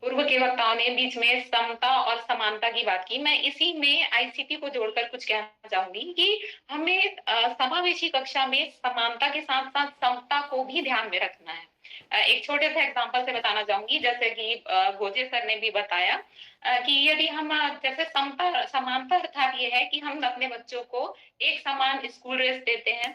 पूर्व के वक्ताओं ने बीच में समता और समानता की बात की। मैं इसी में आईसीटी को जोड़कर कुछ कहना चाहूंगी कि हमें समावेशी कक्षा में समानता के साथ साथ समता को भी ध्यान में रखना है। एक छोटे से एग्जांपल से बताना चाहूंगी, जैसे कि गोजे सर ने भी बताया कि यदि हम जैसे समानता अर्थात ये है कि हम अपने बच्चों को एक समान स्कूल ड्रेस देते हैं,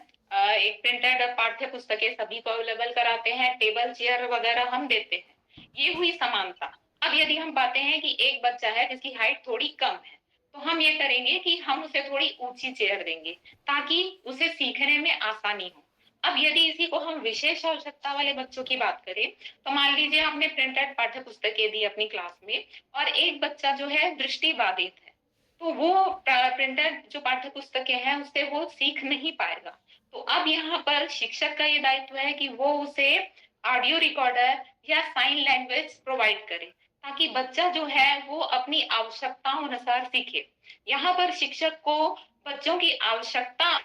एक प्रिंटेड पाठ्य पुस्तकें सभी को अवेलेबल कराते हैं, टेबल चेयर वगैरह हम देते हैं, ये हुई समानता। अब यदि हम पाते हैं कि एक बच्चा है जिसकी हाइट थोड़ी कम है तो हम ये करेंगे कि हम उसे थोड़ी ऊंची चेयर देंगे ताकि उसे सीखने में आसानी हो। अब यदि इसी को हम विशेष आवश्यकता वाले बच्चों की बात करें तो मान लीजिए हमने प्रिंटेड पाठ्य पुस्तकें दी अपनी क्लास में और एक बच्चा जो है दृष्टिबाधित है, तो वो प्रिंटेड जो पाठ्य पुस्तकें हैं उससे वो सीख नहीं पाएगा। तो अब यहाँ पर शिक्षक का ये दायित्व है कि वो उसे ऑडियो रिकॉर्डर या साइन लैंग्वेज प्रोवाइड करे ताकि बच्चा जो है वो अपनी आवश्यकताओं अनुसार सीखे। यहाँ पर शिक्षक को बच्चों की आवश्यकता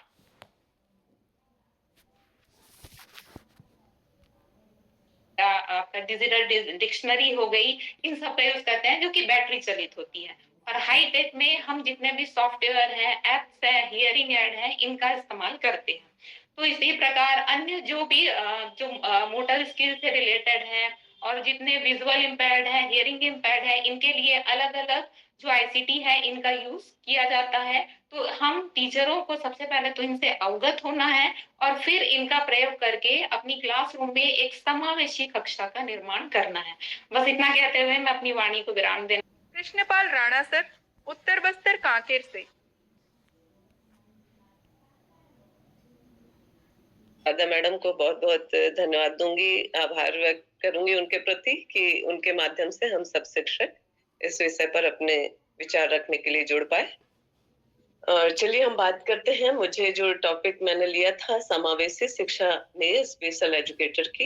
आपका डिजिटल डिक्शनरी हो गई, इन सब का यूज करते हैं जो कि बैटरी चलित होती है। और हाई टेक में हम जितने भी सॉफ्टवेयर हैं, एप्स हैं, हियरिंग एड है, इनका इस्तेमाल करते हैं। तो इसी प्रकार अन्य जो भी जो मोटर स्किल से रिलेटेड है और जितने विजुअल इम्पेयर्ड है, हियरिंग इम्पेयर्ड है, इनके लिए अलग अलग जो आईसीटी है इनका यूज किया जाता है। तो हम टीचरों को सबसे पहले तो इनसे अवगत होना है और फिर इनका प्रयोग करके अपनी क्लासरूम में एक समावेशी कक्षा का निर्माण करना है। बस इतना कहते हुए मैं अपनी वाणी को विराम देना। कृष्णपाल राणा सर, उत्तर बस्तर कांकेर से। राधा मैडम को बहुत बहुत धन्यवाद दूंगी, आभार व्यक्त करूंगी उनके प्रति कि उनके माध्यम से हम सब शिक्षक इस विषय पर अपने विचार रखने के लिए जुड़ पाए। और चलिए हम बात करते हैं। मुझे जो टॉपिक मैंने लिया था समावेशी शिक्षा में स्पेशल एजुकेटर की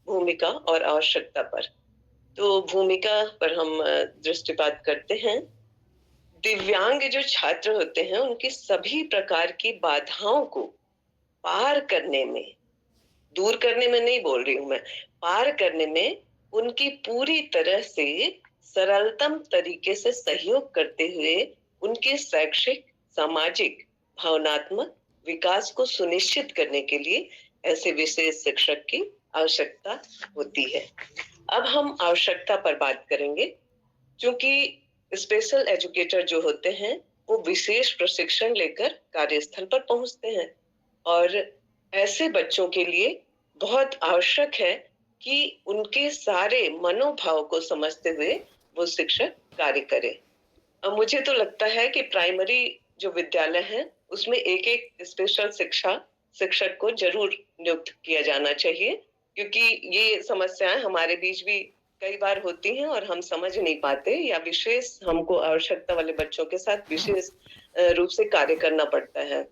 भूमिका और आवश्यकता पर, तो भूमिका पर हम दृष्टिपात करते हैं। दिव्यांग जो छात्र होते हैं उनकी सभी प्रकार की बाधाओं को पार करने में, दूर करने में नहीं बोल रही हूं मैं, पार करने में उनकी पूरी तरह से सरलतम तरीके से सहयोग करते हुए उनके शैक्षिक, सामाजिक, भावनात्मक विकास को सुनिश्चित करने के लिए ऐसे विशेष शिक्षक की आवश्यकता होती है। अब हम आवश्यकता पर बात करेंगे। क्योंकि स्पेशल एजुकेटर जो होते हैं वो विशेष प्रशिक्षण लेकर कार्यस्थल पर पहुंचते हैं और ऐसे बच्चों के लिए बहुत आवश्यक है कि उनके सारे मनोभाव को समझते हुए वो शिक्षक कार्य करे। अब मुझे तो लगता है कि प्राइमरी जो विद्यालय है उसमें एक एक स्पेशल शिक्षक को जरूर नियुक्त किया जाना चाहिए, क्योंकि ये समस्याएं हमारे बीच भी कई बार होती हैं और हम समझ नहीं पाते, या विशेष हमको आवश्यकता वाले बच्चों के साथ विशेष रूप से कार्य करना पड़ता है।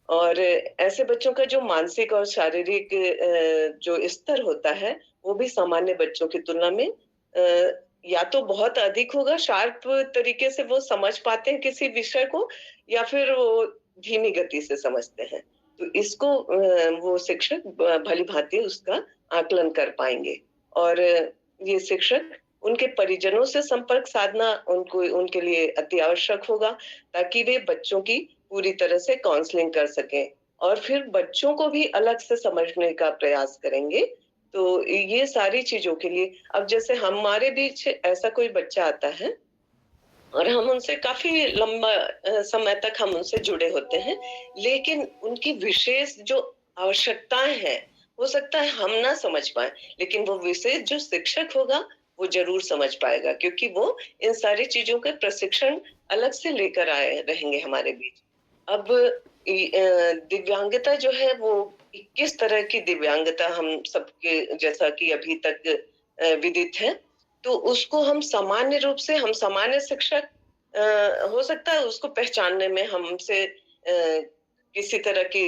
और ऐसे बच्चों का जो मानसिक और शारीरिक जो स्तर होता है वो भी सामान्य बच्चों की तुलना में या तो बहुत अधिक होगा, शार्प तरीके से वो समझ पाते हैं किसी विषय को, या फिर वो धीमी गति से समझते हैं। तो इसको वो शिक्षक भली भांति उसका आकलन कर पाएंगे। और ये शिक्षक उनके परिजनों से संपर्क साधना उनके लिए अति आवश्यक होगा, ताकि वे बच्चों की पूरी तरह से काउंसलिंग कर सकें और फिर बच्चों को भी अलग से समझने का प्रयास करेंगे। तो ये सारी चीजों के लिए, अब जैसे हमारे बीच ऐसा कोई बच्चा आता है और हम उनसे काफी लंबा समय तक हम उनसे जुड़े होते हैं, लेकिन उनकी विशेष जो आवश्यकताएं हैं हो सकता है हम ना समझ पाए, लेकिन वो विशेष जो शिक्षक होगा वो जरूर समझ पाएगा, क्योंकि वो इन सारी चीजों के प्रशिक्षण अलग से लेकर आए रहेंगे हमारे बीच। अब दिव्यांगता जो है वो 21 तरह की दिव्यांगता हम सबके जैसा कि अभी तक विदित है, तो उसको हम सामान्य रूप से, हम सामान्य शिक्षक हो सकता है उसको पहचानने में हमसे किसी तरह की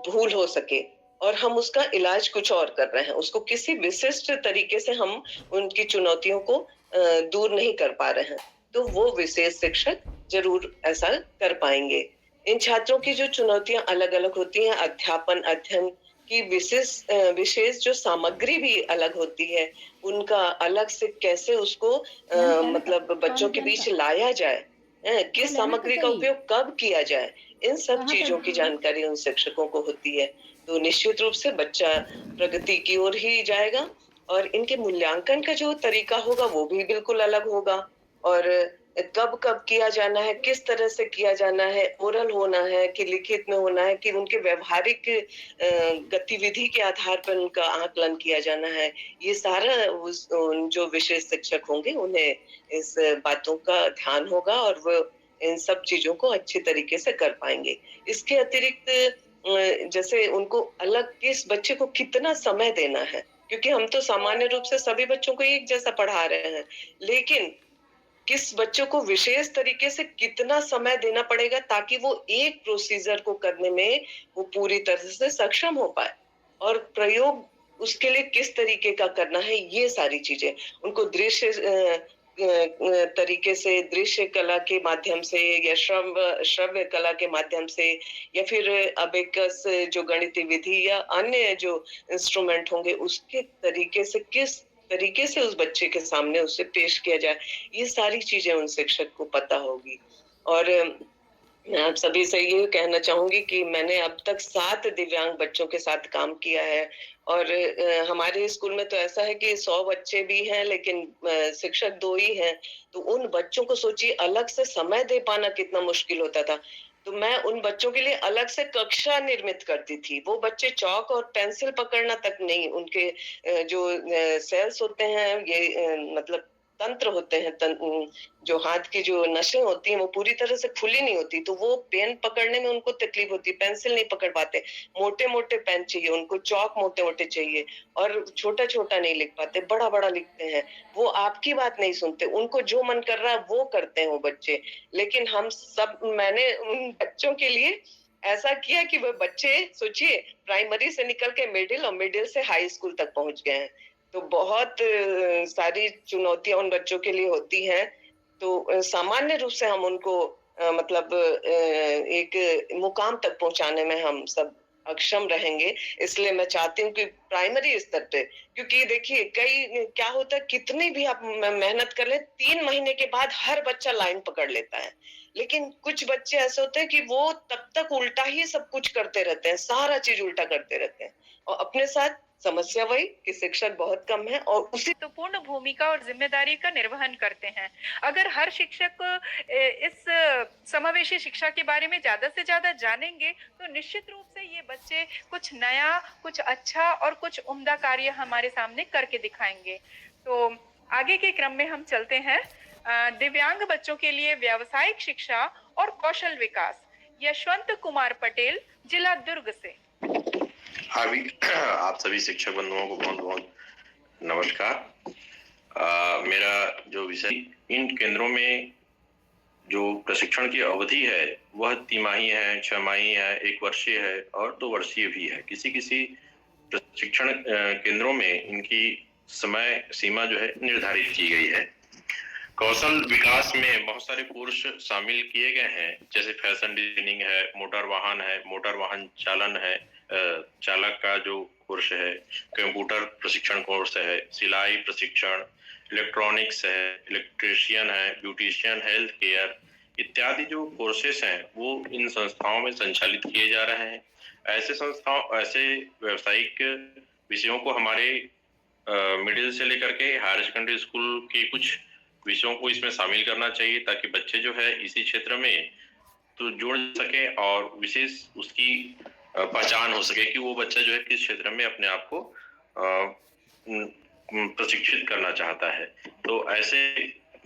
भूल हो सके और हम उसका इलाज कुछ और कर रहे हैं, उसको किसी विशिष्ट तरीके से हम उनकी चुनौतियों को दूर नहीं कर पा रहे हैं, तो वो विशेष शिक्षक जरूर ऐसा कर पाएंगे। इन छात्रों की जो चुनौतियां अलग अलग होती हैं, अध्यापन अध्ययन की विशेष जो सामग्री भी अलग होती है, उनका अलग से कैसे उसको मतलब बच्चों के बीच लाया जाए, किस सामग्री का उपयोग कब किया जाए, इन सब चीजों की जानकारी उन शिक्षकों को होती है। तो निश्चित रूप से बच्चा प्रगति की ओर ही जाएगा और इनके मूल्यांकन का जो तरीका होगा वो भी बिल्कुल अलग होगा, और कब कब किया जाना है, किस तरह से किया जाना है, ओरल होना है कि लिखित में होना है, कि उनके व्यवहारिक गतिविधि के आधार पर उनका आकलन किया जाना है, ये सारा जो विशेष शिक्षक होंगे उन्हें इस बातों का ध्यान होगा और वो इन सब चीजों को अच्छे तरीके से कर पाएंगे। इसके अतिरिक्त जैसे उनको अलग किस बच्चे को कितना समय देना है, क्योंकि हम तो सामान्य रूप से सभी बच्चों को एक जैसा पढ़ा रहे हैं, लेकिन किस बच्चों को विशेष तरीके से कितना समय देना पड़ेगा ताकि वो एक प्रोसीजर को करने में वो पूरी तरह से सक्षम हो पाए, और प्रयोग उसके लिए किस तरीके का करना है, ये सारी चीजें उनको दृश्य तरीके से, दृश्य कला के माध्यम से या श्रव्य कला के माध्यम से, या फिर अबेकस जो गणितीय विधि या अन्य जो इंस्ट्रूमेंट होंगे उसके तरीके से किस तरीके से उस बच्चे के सामने उसे पेश किया जाए, ये सारी चीजें उन शिक्षक को पता होगी। और मैं आप सभी से ये कहना चाहूंगी कि मैंने अब तक 7 दिव्यांग बच्चों के साथ काम किया है, और हमारे स्कूल में तो ऐसा है कि 100 बच्चे भी हैं लेकिन शिक्षक 2 ही हैं, तो उन बच्चों को सोचिए अलग से समय दे पाना कितना मुश्किल होता था। तो मैं उन बच्चों के लिए अलग से कक्षा निर्मित करती थी। वो बच्चे चौक और पेंसिल पकड़ना तक नहीं, उनके जो सेल्स होते हैं, ये मतलब तंत्र होते हैं, जो हाथ की जो नसें होती हैं वो पूरी तरह से खुली नहीं होती, तो वो पेन पकड़ने में उनको तकलीफ होती, पेंसिल नहीं पकड़ पाते, मोटे मोटे पेन चाहिए उनको, चौक मोटे मोटे चाहिए, और छोटा छोटा नहीं लिख पाते, बड़ा बड़ा लिखते हैं। वो आपकी बात नहीं सुनते, उनको जो मन कर रहा है वो करते हैं वो बच्चे। लेकिन मैंने उन बच्चों के लिए ऐसा किया कि वो बच्चे सोचिए प्राइमरी से निकल के मिडिल और मिडिल से हाई स्कूल तक पहुंच गए हैं। तो बहुत सारी चुनौतियां उन बच्चों के लिए होती हैं, तो सामान्य रूप से हम उनको मतलब एक मुकाम तक पहुंचाने में हम सब अक्षम रहेंगे। इसलिए मैं चाहती हूँ कि प्राइमरी स्तर पे, क्योंकि देखिए कई क्या होता है, कितनी भी आप मेहनत कर ले, 3 महीने के बाद हर बच्चा लाइन पकड़ लेता है, लेकिन कुछ बच्चे ऐसे होते हैं कि वो तब तक उल्टा ही सब कुछ करते रहते हैं, सारा चीज उल्टा करते रहते हैं, और अपने साथ समस्या वही कि शिक्षक बहुत कम है और उसी महत्वपूर्ण भूमिका और जिम्मेदारी का निर्वहन करते हैं। अगर हर शिक्षक इस समावेशी शिक्षा के बारे में ज्यादा से ज्यादा जानेंगे तो निश्चित रूप से ये ये बच्चे कुछ नया, कुछ अच्छा और कुछ उम्दा कार्य हमारे सामने करके दिखाएंगे। तो आगे के क्रम में हम चलते हैं दिव्यांग बच्चों के लिए व्यावसायिक शिक्षा और कौशल विकास, यशवंत कुमार पटेल, जिला दुर्ग से। आप सभी शिक्षक बंधुओं को बहुत बहुत नमस्कार। मेरा जो विषय, इन केंद्रों में जो प्रशिक्षण की अवधि है वह तिमाही है, 6 माही है, 1 वर्षीय है और 2 वर्षीय भी है। किसी किसी प्रशिक्षण केंद्रों में इनकी समय सीमा जो है निर्धारित की गई है। कौशल विकास में बहुत सारे कोर्स शामिल किए गए हैं, जैसे फैशन डिजाइनिंग है, मोटर वाहन चालन है, चालक का जो कोर्स है, कंप्यूटर प्रशिक्षण कोर्स है, सिलाई प्रशिक्षण, इलेक्ट्रॉनिक्स है, इलेक्ट्रीशियन है, ब्यूटिशियन, हेल्थ केयर इत्यादि जो कोर्सेस हैं वो इन संस्थाओं में संचालित किए जा रहे हैं। ऐसे व्यावसायिक विषयों को हमारे मिडिल से लेकर के हायर सेकेंडरी स्कूल के कुछ विषयों को इसमें शामिल करना चाहिए, ताकि बच्चे जो है इसी क्षेत्र में तो जुड़ सके और विशेष उसकी पहचान हो सके कि वो बच्चा जो है किस क्षेत्र में अपने आप को प्रशिक्षित करना चाहता है। तो ऐसे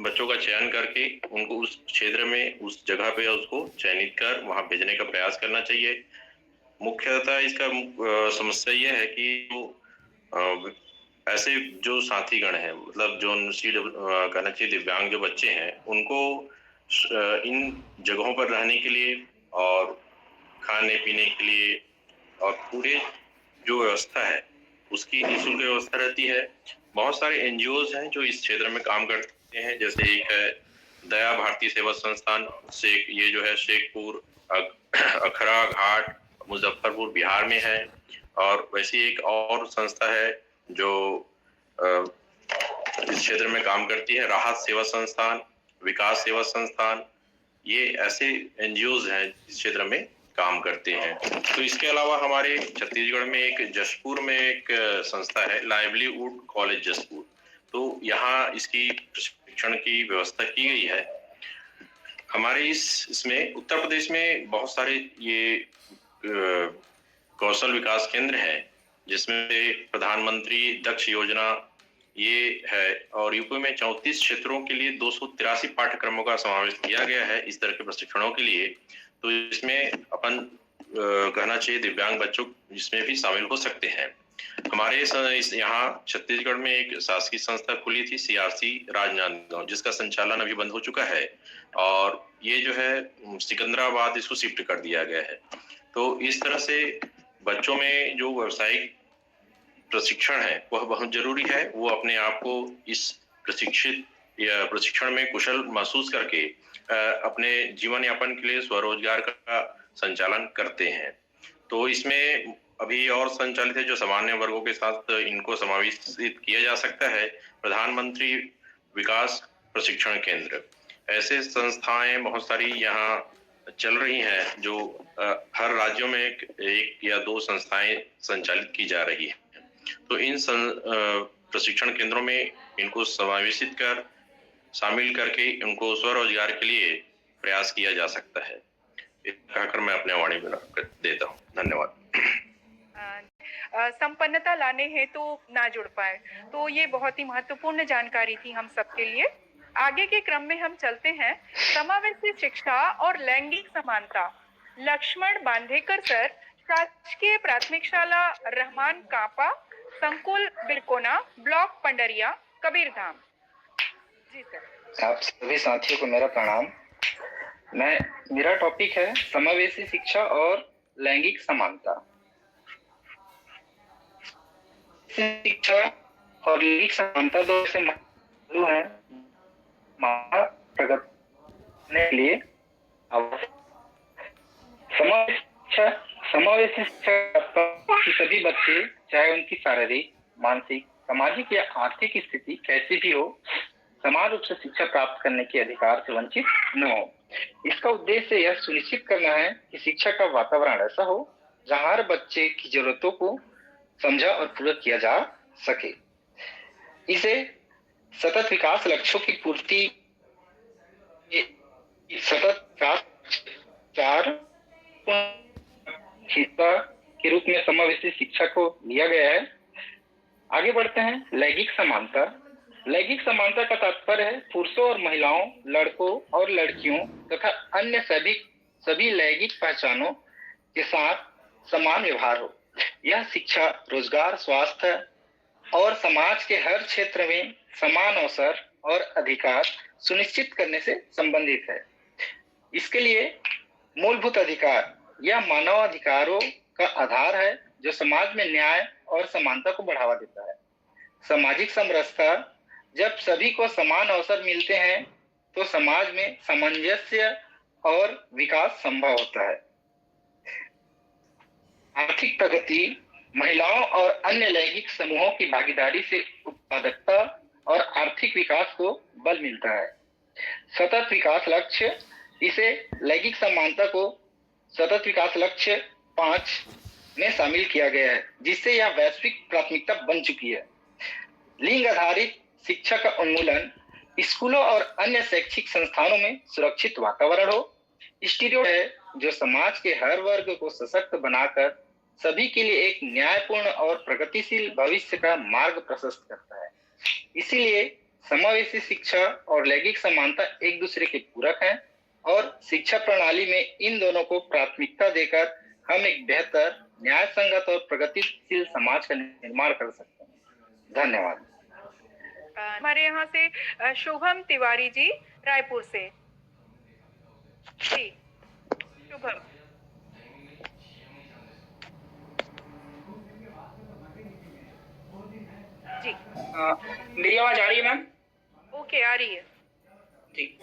बच्चों का चयन करके उनको उस क्षेत्र में, उस जगह पे उसको चयनित कर वहां भेजने का प्रयास करना चाहिए। मुख्यतः इसका समस्या यह है कि ऐसे जो साथीगण हैं, मतलब जो कहना चाहिए दिव्यांग जो बच्चे हैं, उनको इन जगहों पर रहने के लिए और खाने पीने के लिए और पूरे जो व्यवस्था है उसकी निःशुल्क व्यवस्था रहती है। बहुत सारे एनजीओज हैं जो इस क्षेत्र में काम करते हैं, जैसे एक है दया भारती सेवा संस्थान से, ये जो है शेखपुर, अखरा घाट, मुजफ्फरपुर बिहार में है। और वैसी एक और संस्था है जो इस क्षेत्र में काम करती है, राहत सेवा संस्थान, विकास सेवा संस्थान। ये ऐसे एनजीओज हैं इस क्षेत्र में काम करते हैं। तो इसके अलावा हमारे छत्तीसगढ़ में एक जशपुर में एक संस्था है, लाइवलीहुड कॉलेज जशपुर। तो यहाँ इसकी प्रशिक्षण की व्यवस्था की गई है। हमारे इसमें उत्तर प्रदेश में बहुत सारे ये कौशल विकास केंद्र हैं, जिसमें प्रधानमंत्री दक्ष योजना ये है, और यूपी में 34 क्षेत्रों के लिए 283 पाठ्यक्रमों का समावेश किया गया है इस तरह के प्रशिक्षणों के लिए। तो इसमें अपन कहना चाहिए दिव्यांग बच्चों इसमें भी शामिल हो सकते हैं। हमारे यहाँ छत्तीसगढ़ में एक शासकीय संस्था खुली थी, CRC राजनांदगांव, जिसका संचालन अभी बंद हो चुका है और ये जो है सिकंदराबाद इसको शिफ्ट कर दिया गया है। तो इस तरह से बच्चों में जो व्यावसायिक प्रशिक्षण है वह बहुत जरूरी है। वो अपने आप को इस प्रशिक्षण में कुशल महसूस करके अपने जीवन यापन के लिए स्वरोजगार का संचालन करते हैं। तो इसमें अभी और संचालित है जो सामान्य वर्गों के साथ इनको समावेशित किया जा सकता है, प्रधानमंत्री विकास प्रशिक्षण केंद्र। ऐसे संस्थाएं बहुत सारी यहाँ चल रही हैं जो हर राज्यों में एक या 2 संस्थाएं संचालित की जा रही है। तो इन प्रशिक्षण केंद्रों में इनको समावेशित कर शामिल करके उनको स्वरोजगार के लिए प्रयास किया जा सकता है। कहकर मैं अपने वाणी देता हूँ। धन्यवाद। संपन्नता लाने हेतु ना जुड़ पाए, तो ये बहुत ही महत्वपूर्ण जानकारी थी हम सबके लिए। आगे के क्रम में हम चलते हैं समावेशी शिक्षा और लैंगिक समानता, लक्ष्मण बांधेकर सर, शासकीय प्राथमिक शाला रहमान कापा, संकुल बिरकोना, ब्लॉक पंडरिया, कबीरधाम। जी सर। आप सभी साथियों को मेरा प्रणाम। मेरा टॉपिक है समावेशी शिक्षा और लैंगिक समानता। शिक्षा और लैंगिक समानता दो से महत्वपूर्ण है प्रगति के लिए समावेशी शिक्षा की सभी बच्चे, चाहे उनकी शारीरिक, मानसिक, सामाजिक या आर्थिक स्थिति कैसी भी हो, समान रूप से शिक्षा प्राप्त करने के अधिकार से वंचित न हो। इसका उद्देश्य यह सुनिश्चित करना है कि शिक्षा का वातावरण ऐसा हो जहां हर बच्चे की जरूरतों को समझा और पूरा किया जा सके। इसे सतत विकास लक्ष्यों की पूर्ति, सतत विकास 4 हिस्सा के रूप में समावेशी शिक्षा को लिया गया है। आगे बढ़ते हैं। लैंगिक समानता। लैंगिक समानता का तात्पर्य है पुरुषों और महिलाओं, लड़कों और लड़कियों तथा अन्य सभी लैंगिक पहचानों के साथ समान व्यवहार हो। यह शिक्षा, रोजगार, स्वास्थ्य और समाज के हर क्षेत्र में समान अवसर और अधिकार सुनिश्चित करने से संबंधित है। इसके लिए मूलभूत अधिकार या मानव अधिकारों का आधार है जो समाज में न्याय और समानता को बढ़ावा देता है। सामाजिक समरसता। जब सभी को समान अवसर मिलते हैं तो समाज में सामंजस्य और विकास संभव होता है। आर्थिक प्रगति। महिलाओं और अन्य लैंगिक समूहों की भागीदारी से उत्पादकता और आर्थिक विकास को बल मिलता है। सतत विकास लक्ष्य। इसे लैंगिक समानता को सतत विकास लक्ष्य 5 में शामिल किया गया है, जिससे यह वैश्विक प्राथमिकता बन चुकी है। लिंग आधारित शिक्षा का उन्मूलन। स्कूलों और अन्य शैक्षिक संस्थानों में सुरक्षित वातावरण हो। स्टीरियोटाइप है जो समाज के हर वर्ग को सशक्त बनाकर सभी के लिए एक न्यायपूर्ण और प्रगतिशील भविष्य का मार्ग प्रशस्त करता है। इसीलिए समावेशी शिक्षा और लैंगिक समानता एक दूसरे के पूरक हैं और शिक्षा प्रणाली में इन दोनों को प्राथमिकता देकर हम एक बेहतर, न्याय संगत और प्रगतिशील समाज का निर्माण कर सकते हैं। धन्यवाद। हमारे यहाँ से शुभम तिवारी जी रायपुर से। जी शुभम। जी मेरी आवाज आ रही है मैम? ओके, आ रही है जी।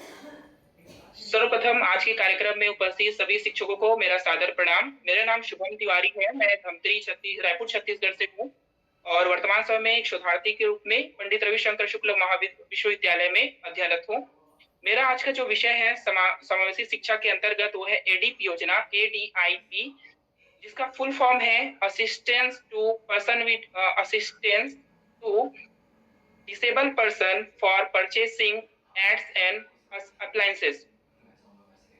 सर्वप्रथम आज के कार्यक्रम में उपस्थित सभी शिक्षकों को मेरा सादर प्रणाम। मेरा नाम शुभम तिवारी है। मैं धमतरी रायपुर छत्तीसगढ़ से हूँ और वर्तमान समय में एक शोधार्थी के रूप में पंडित रविशंकर शुक्ल विश्वविद्यालय में अध्ययनरत हूँ। मेरा आज का जो विषय है समावेशी शिक्षा के अंतर्गत वो है एडीप योजना, ADIP, जिसका फुल फॉर्म है assistance to person with assistance to disable person for purchasing aids and appliances.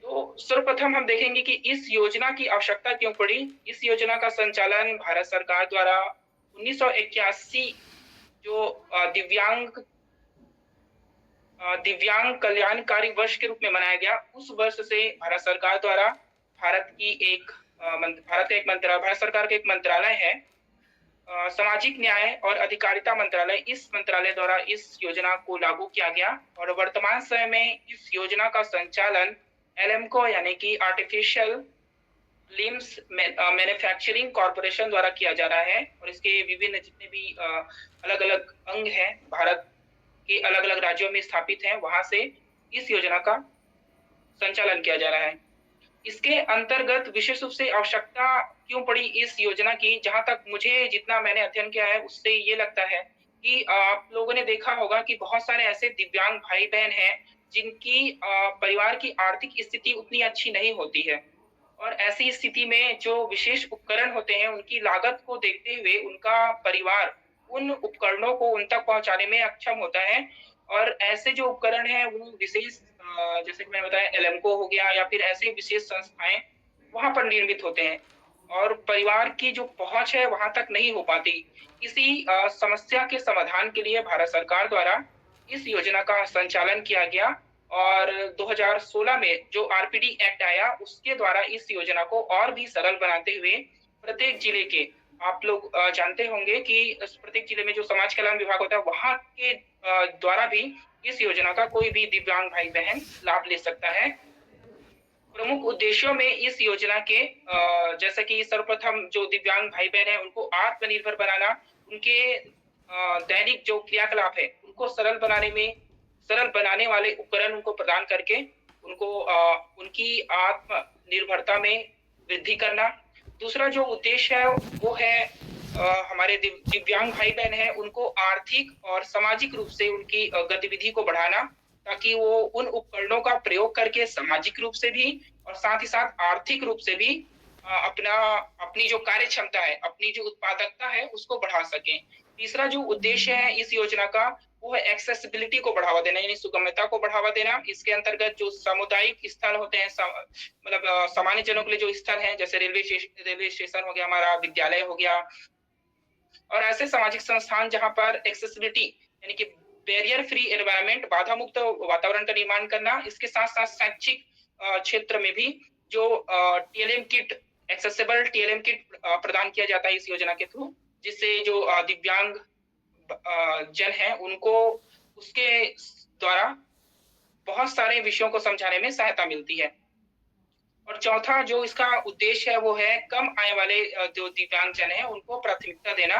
तो सर्वप्रथम हम देखेंगे कि इस योजना की आवश्यकता क्यों पड़ी। इस योजना का संचालन भारत सरकार द्वारा 1981 जो दिव्यांग कल्याणकारी वर्ष के रूप में मनाया गया, उस वर्ष से भारत सरकार द्वारा भारत सरकार का एक मंत्रालय है, सामाजिक न्याय और अधिकारिता मंत्रालय। इस मंत्रालय द्वारा इस योजना को लागू किया गया और वर्तमान समय में इस योजना का संचालन एलएमको यानी कि आर्टिफिशियल लिम्स मैन्युफैक्चरिंग कॉर्पोरेशन द्वारा किया जा रहा है और इसके विभिन्न जितने भी अलग अलग अंग हैं भारत के अलग अलग राज्यों में स्थापित हैं, वहां से इस योजना का संचालन किया जा रहा है। इसके अंतर्गत विशेष रूप से आवश्यकता क्यों पड़ी इस योजना की, जहां तक मुझे जितना मैंने अध्ययन किया है उससे ये लगता है कि आप लोगों ने देखा होगा कि बहुत सारे ऐसे दिव्यांग भाई बहन हैं जिनकी परिवार की आर्थिक स्थिति उतनी अच्छी नहीं होती है और ऐसी स्थिति में जो विशेष उपकरण होते हैं उनकी लागत को देखते हुए उनका परिवार उन उपकरणों को उन तक पहुंचाने में अक्षम होता है और ऐसे जो उपकरण हैं वो विशेष जैसे कि मैंने बताया एलएमको हो गया या फिर ऐसे विशेष संस्थाएं वहां पर निर्मित होते हैं और परिवार की जो पहुंच है वहां तक नहीं हो पाती। इसी समस्या के समाधान के लिए भारत सरकार द्वारा इस योजना का संचालन किया गया और 2016 में जो आरपीडी एक्ट आया उसके द्वारा इस योजना को और भी सरल बनाते हुए प्रत्येक जिले के, आप लोग जानते होंगे कि प्रत्येक जिले में जो समाज कल्याण विभाग होता है वहां के द्वारा भी इस योजना का कोई भी दिव्यांग भाई बहन लाभ ले सकता है। प्रमुख उद्देश्यों में इस योजना के जैसे कि सर्वप्रथम जो दिव्यांग भाई बहन है उनको आत्मनिर्भर बनाना, उनके दैनिक जो क्रियाकलाप है उनको सरल बनाने वाले उपकरण उनको प्रदान करके उनको उनकी आत्मनिर्भरता में वृद्धि करना। दूसरा जो उद्देश्य है वो है हमारे दिव्यांग भाई बहन हैं उनको आर्थिक और सामाजिक रूप से उनकी गतिविधि को बढ़ाना ताकि वो उन उपकरणों का प्रयोग करके सामाजिक रूप से भी और साथ ही साथ आर्थिक रूप से भी अपनी जो कार्य क्षमता है, अपनी जो उत्पादकता है उसको बढ़ा सकें। तीसरा जो उद्देश्य है इस योजना का वो है एक्सेसिबिलिटी को बढ़ावा देना, यानी सुगमता को बढ़ावा देना। इसके अंतर्गत जो सामुदायिक स्थल होते हैं, मतलब सामान्य जनों के लिए जो स्थल हैं, जैसे रेलवे स्टेशन हो गया, हमारा विद्यालय हो गया, और ऐसे सामाजिक संस्थान जहां पर एक्सेसिबिलिटी यानी कि बैरियर फ्री एनवायरनमेंट, बाधा मुक्त वातावरण का निर्माण करना। इसके साथ साथ शैक्षिक क्षेत्र में भी जो TLM kit, accessible TLM kit प्रदान किया जाता है इस योजना के थ्रू, जिससे जो दिव्यांग जन हैं उनको उसके द्वारा बहुत सारे विषयों को समझाने में सहायता मिलती है। और चौथा जो इसका उद्देश्य है वो है कम आय वाले जो दिव्यांग जन हैं उनको प्राथमिकता देना।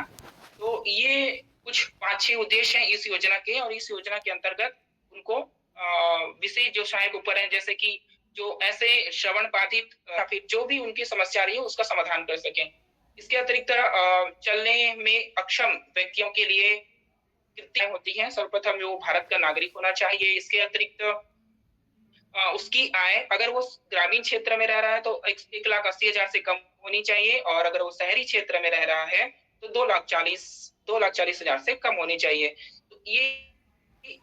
तो ये कुछ 5-6 उद्देश्य हैं इस योजना के, और इस योजना के अंतर्गत उनको विशेष जो सहायक उपकरण हैं, जैसे कि जो ऐसे श्रवण बाधित या फिर जो भी उनकी समस्या रही है उसका समाधान कर सकें। इसके अतिरिक्त चलने में अक्षम व्यक्तियों के लिए कृतियां होती हैं। सर्वप्रथम वो भारत का नागरिक होना चाहिए। इसके अतिरिक्त उसकी आय अगर वो ग्रामीण क्षेत्र में रह रहा है तो 1,80,000 से कम होनी चाहिए, और अगर वो शहरी क्षेत्र में रह रहा है तो 2,40,000 से कम होनी चाहिए। तो ये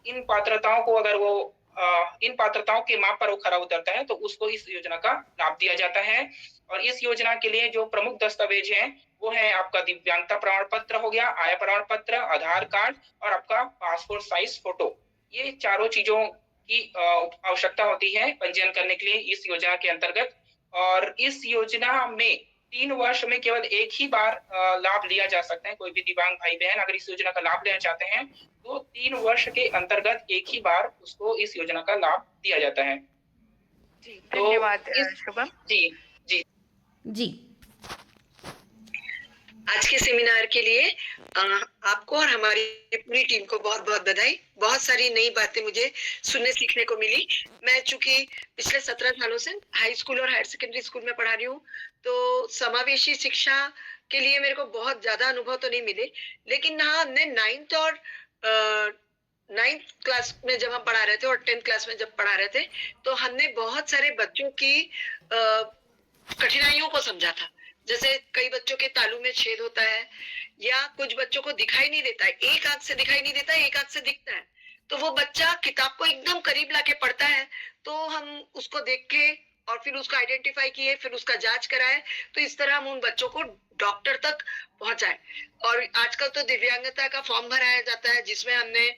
इन पात्रताओं को अगर वो इन पात्रताओं के माप पर वो खरा उतरता है तो उसको इस योजना का लाभ दिया जाता है। और इस योजना के लिए जो प्रमुख दस्तावेज हैं वो है आपका दिव्यांगता प्रमाण पत्र हो गया, आय प्रमाण पत्र, आधार कार्ड और आपका पासपोर्ट साइज फोटो। ये चारों चीजों की आवश्यकता होती है पंजीयन करने के लिए इस योजना के अंतर्गत। और इस योजना में 3 वर्ष में केवल एक ही बार लाभ लिया जा सकता है। कोई भी दिव्यांग भाई बहन अगर इस योजना का लाभ लेना चाहते हैं तो 3 वर्ष के अंतर्गत एक ही बार उसको इस योजना का लाभ दिया जाता है। जी, धन्यवाद शुभम। जी जी जी। आज के सेमिनार के लिए आपको और हमारी पूरी टीम को बहुत बहुत बधाई। बहुत सारी नई बातें मुझे सुनने सीखने को मिली। मैं चूंकि पिछले 17 सालों से हाई स्कूल और हायर सेकेंडरी स्कूल में पढ़ा रही हूँ, तो समावेशी शिक्षा के लिए मेरे को बहुत ज्यादा अनुभव तो नहीं मिले, लेकिन हाँ, हमने 9th और 9th क्लास में जब हम पढ़ा रहे थे और 10th क्लास में जब पढ़ा रहे थे तो हमने बहुत सारे बच्चों की कठिनाइयों को समझा था। जैसे कई बच्चों के तालू में छेद होता है, या कुछ बच्चों को दिखाई नहीं देता है, एक आंख से दिखाई नहीं देता है, एक आंख से दिखता है, तो वो बच्चा किताब को एकदम करीब लाके पढ़ता है, तो हम उसको देख के और फिर उसको आइडेंटिफाई किए, फिर उसका जांच कराए, तो इस तरह हम उन बच्चों को डॉक्टर तक पहुंचाए। और आजकल तो दिव्यांगता का फॉर्म भराया जाता है, जिसमें हमने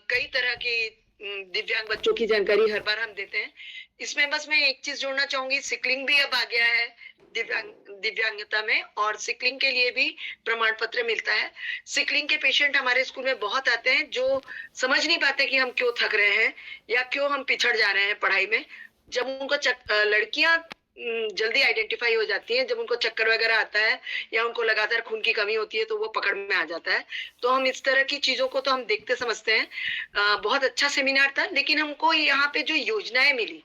कई तरह की दिव्यांग बच्चों की जानकारी हर बार हम देते हैं। इसमें बस मैं एक चीज जोड़ना चाहूंगी, सिकलिंग भी अब आ गया है दिव्यांगता में, और सिकलिंग के लिए भी प्रमाण पत्र मिलता है। सिकलिंग के पेशेंट हमारे स्कूल में बहुत आते हैं जो समझ नहीं पाते कि हम क्यों थक रहे हैं या क्यों हम पिछड़ जा रहे हैं पढ़ाई में। जब उनको लड़कियां जल्दी आइडेंटिफाई हो जाती हैं, जब उनको चक्कर वगैरह आता है या उनको लगातार खून की कमी होती है तो वो पकड़ में आ जाता है। तो हम इस तरह की चीजों को तो हम देखते समझते हैं। बहुत अच्छा सेमिनार था, लेकिन हमको यहाँ पे जो योजनाएं मिली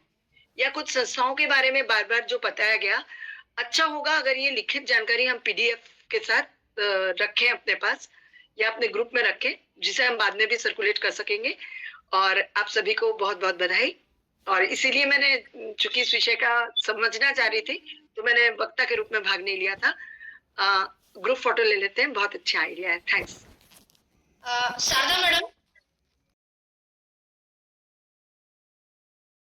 या कुछ संस्थाओं के बारे में बार बार जो बताया गया, अच्छा होगा अगर ये लिखित जानकारी हम PDF के साथ रखें अपने पास या अपने ग्रुप में रखें, जिसे हम बाद में भी सर्कुलेट कर सकेंगे। और आप सभी को बहुत बहुत बधाई। और इसीलिए मैंने चूंकि इस विषय का समझना चाह रही थी तो मैंने वक्ता के रूप में भाग नहीं लिया था। ग्रुप फोटो ले लेते हैं, बहुत अच्छा आइडिया है। थैंक्स। शारदा मैडम,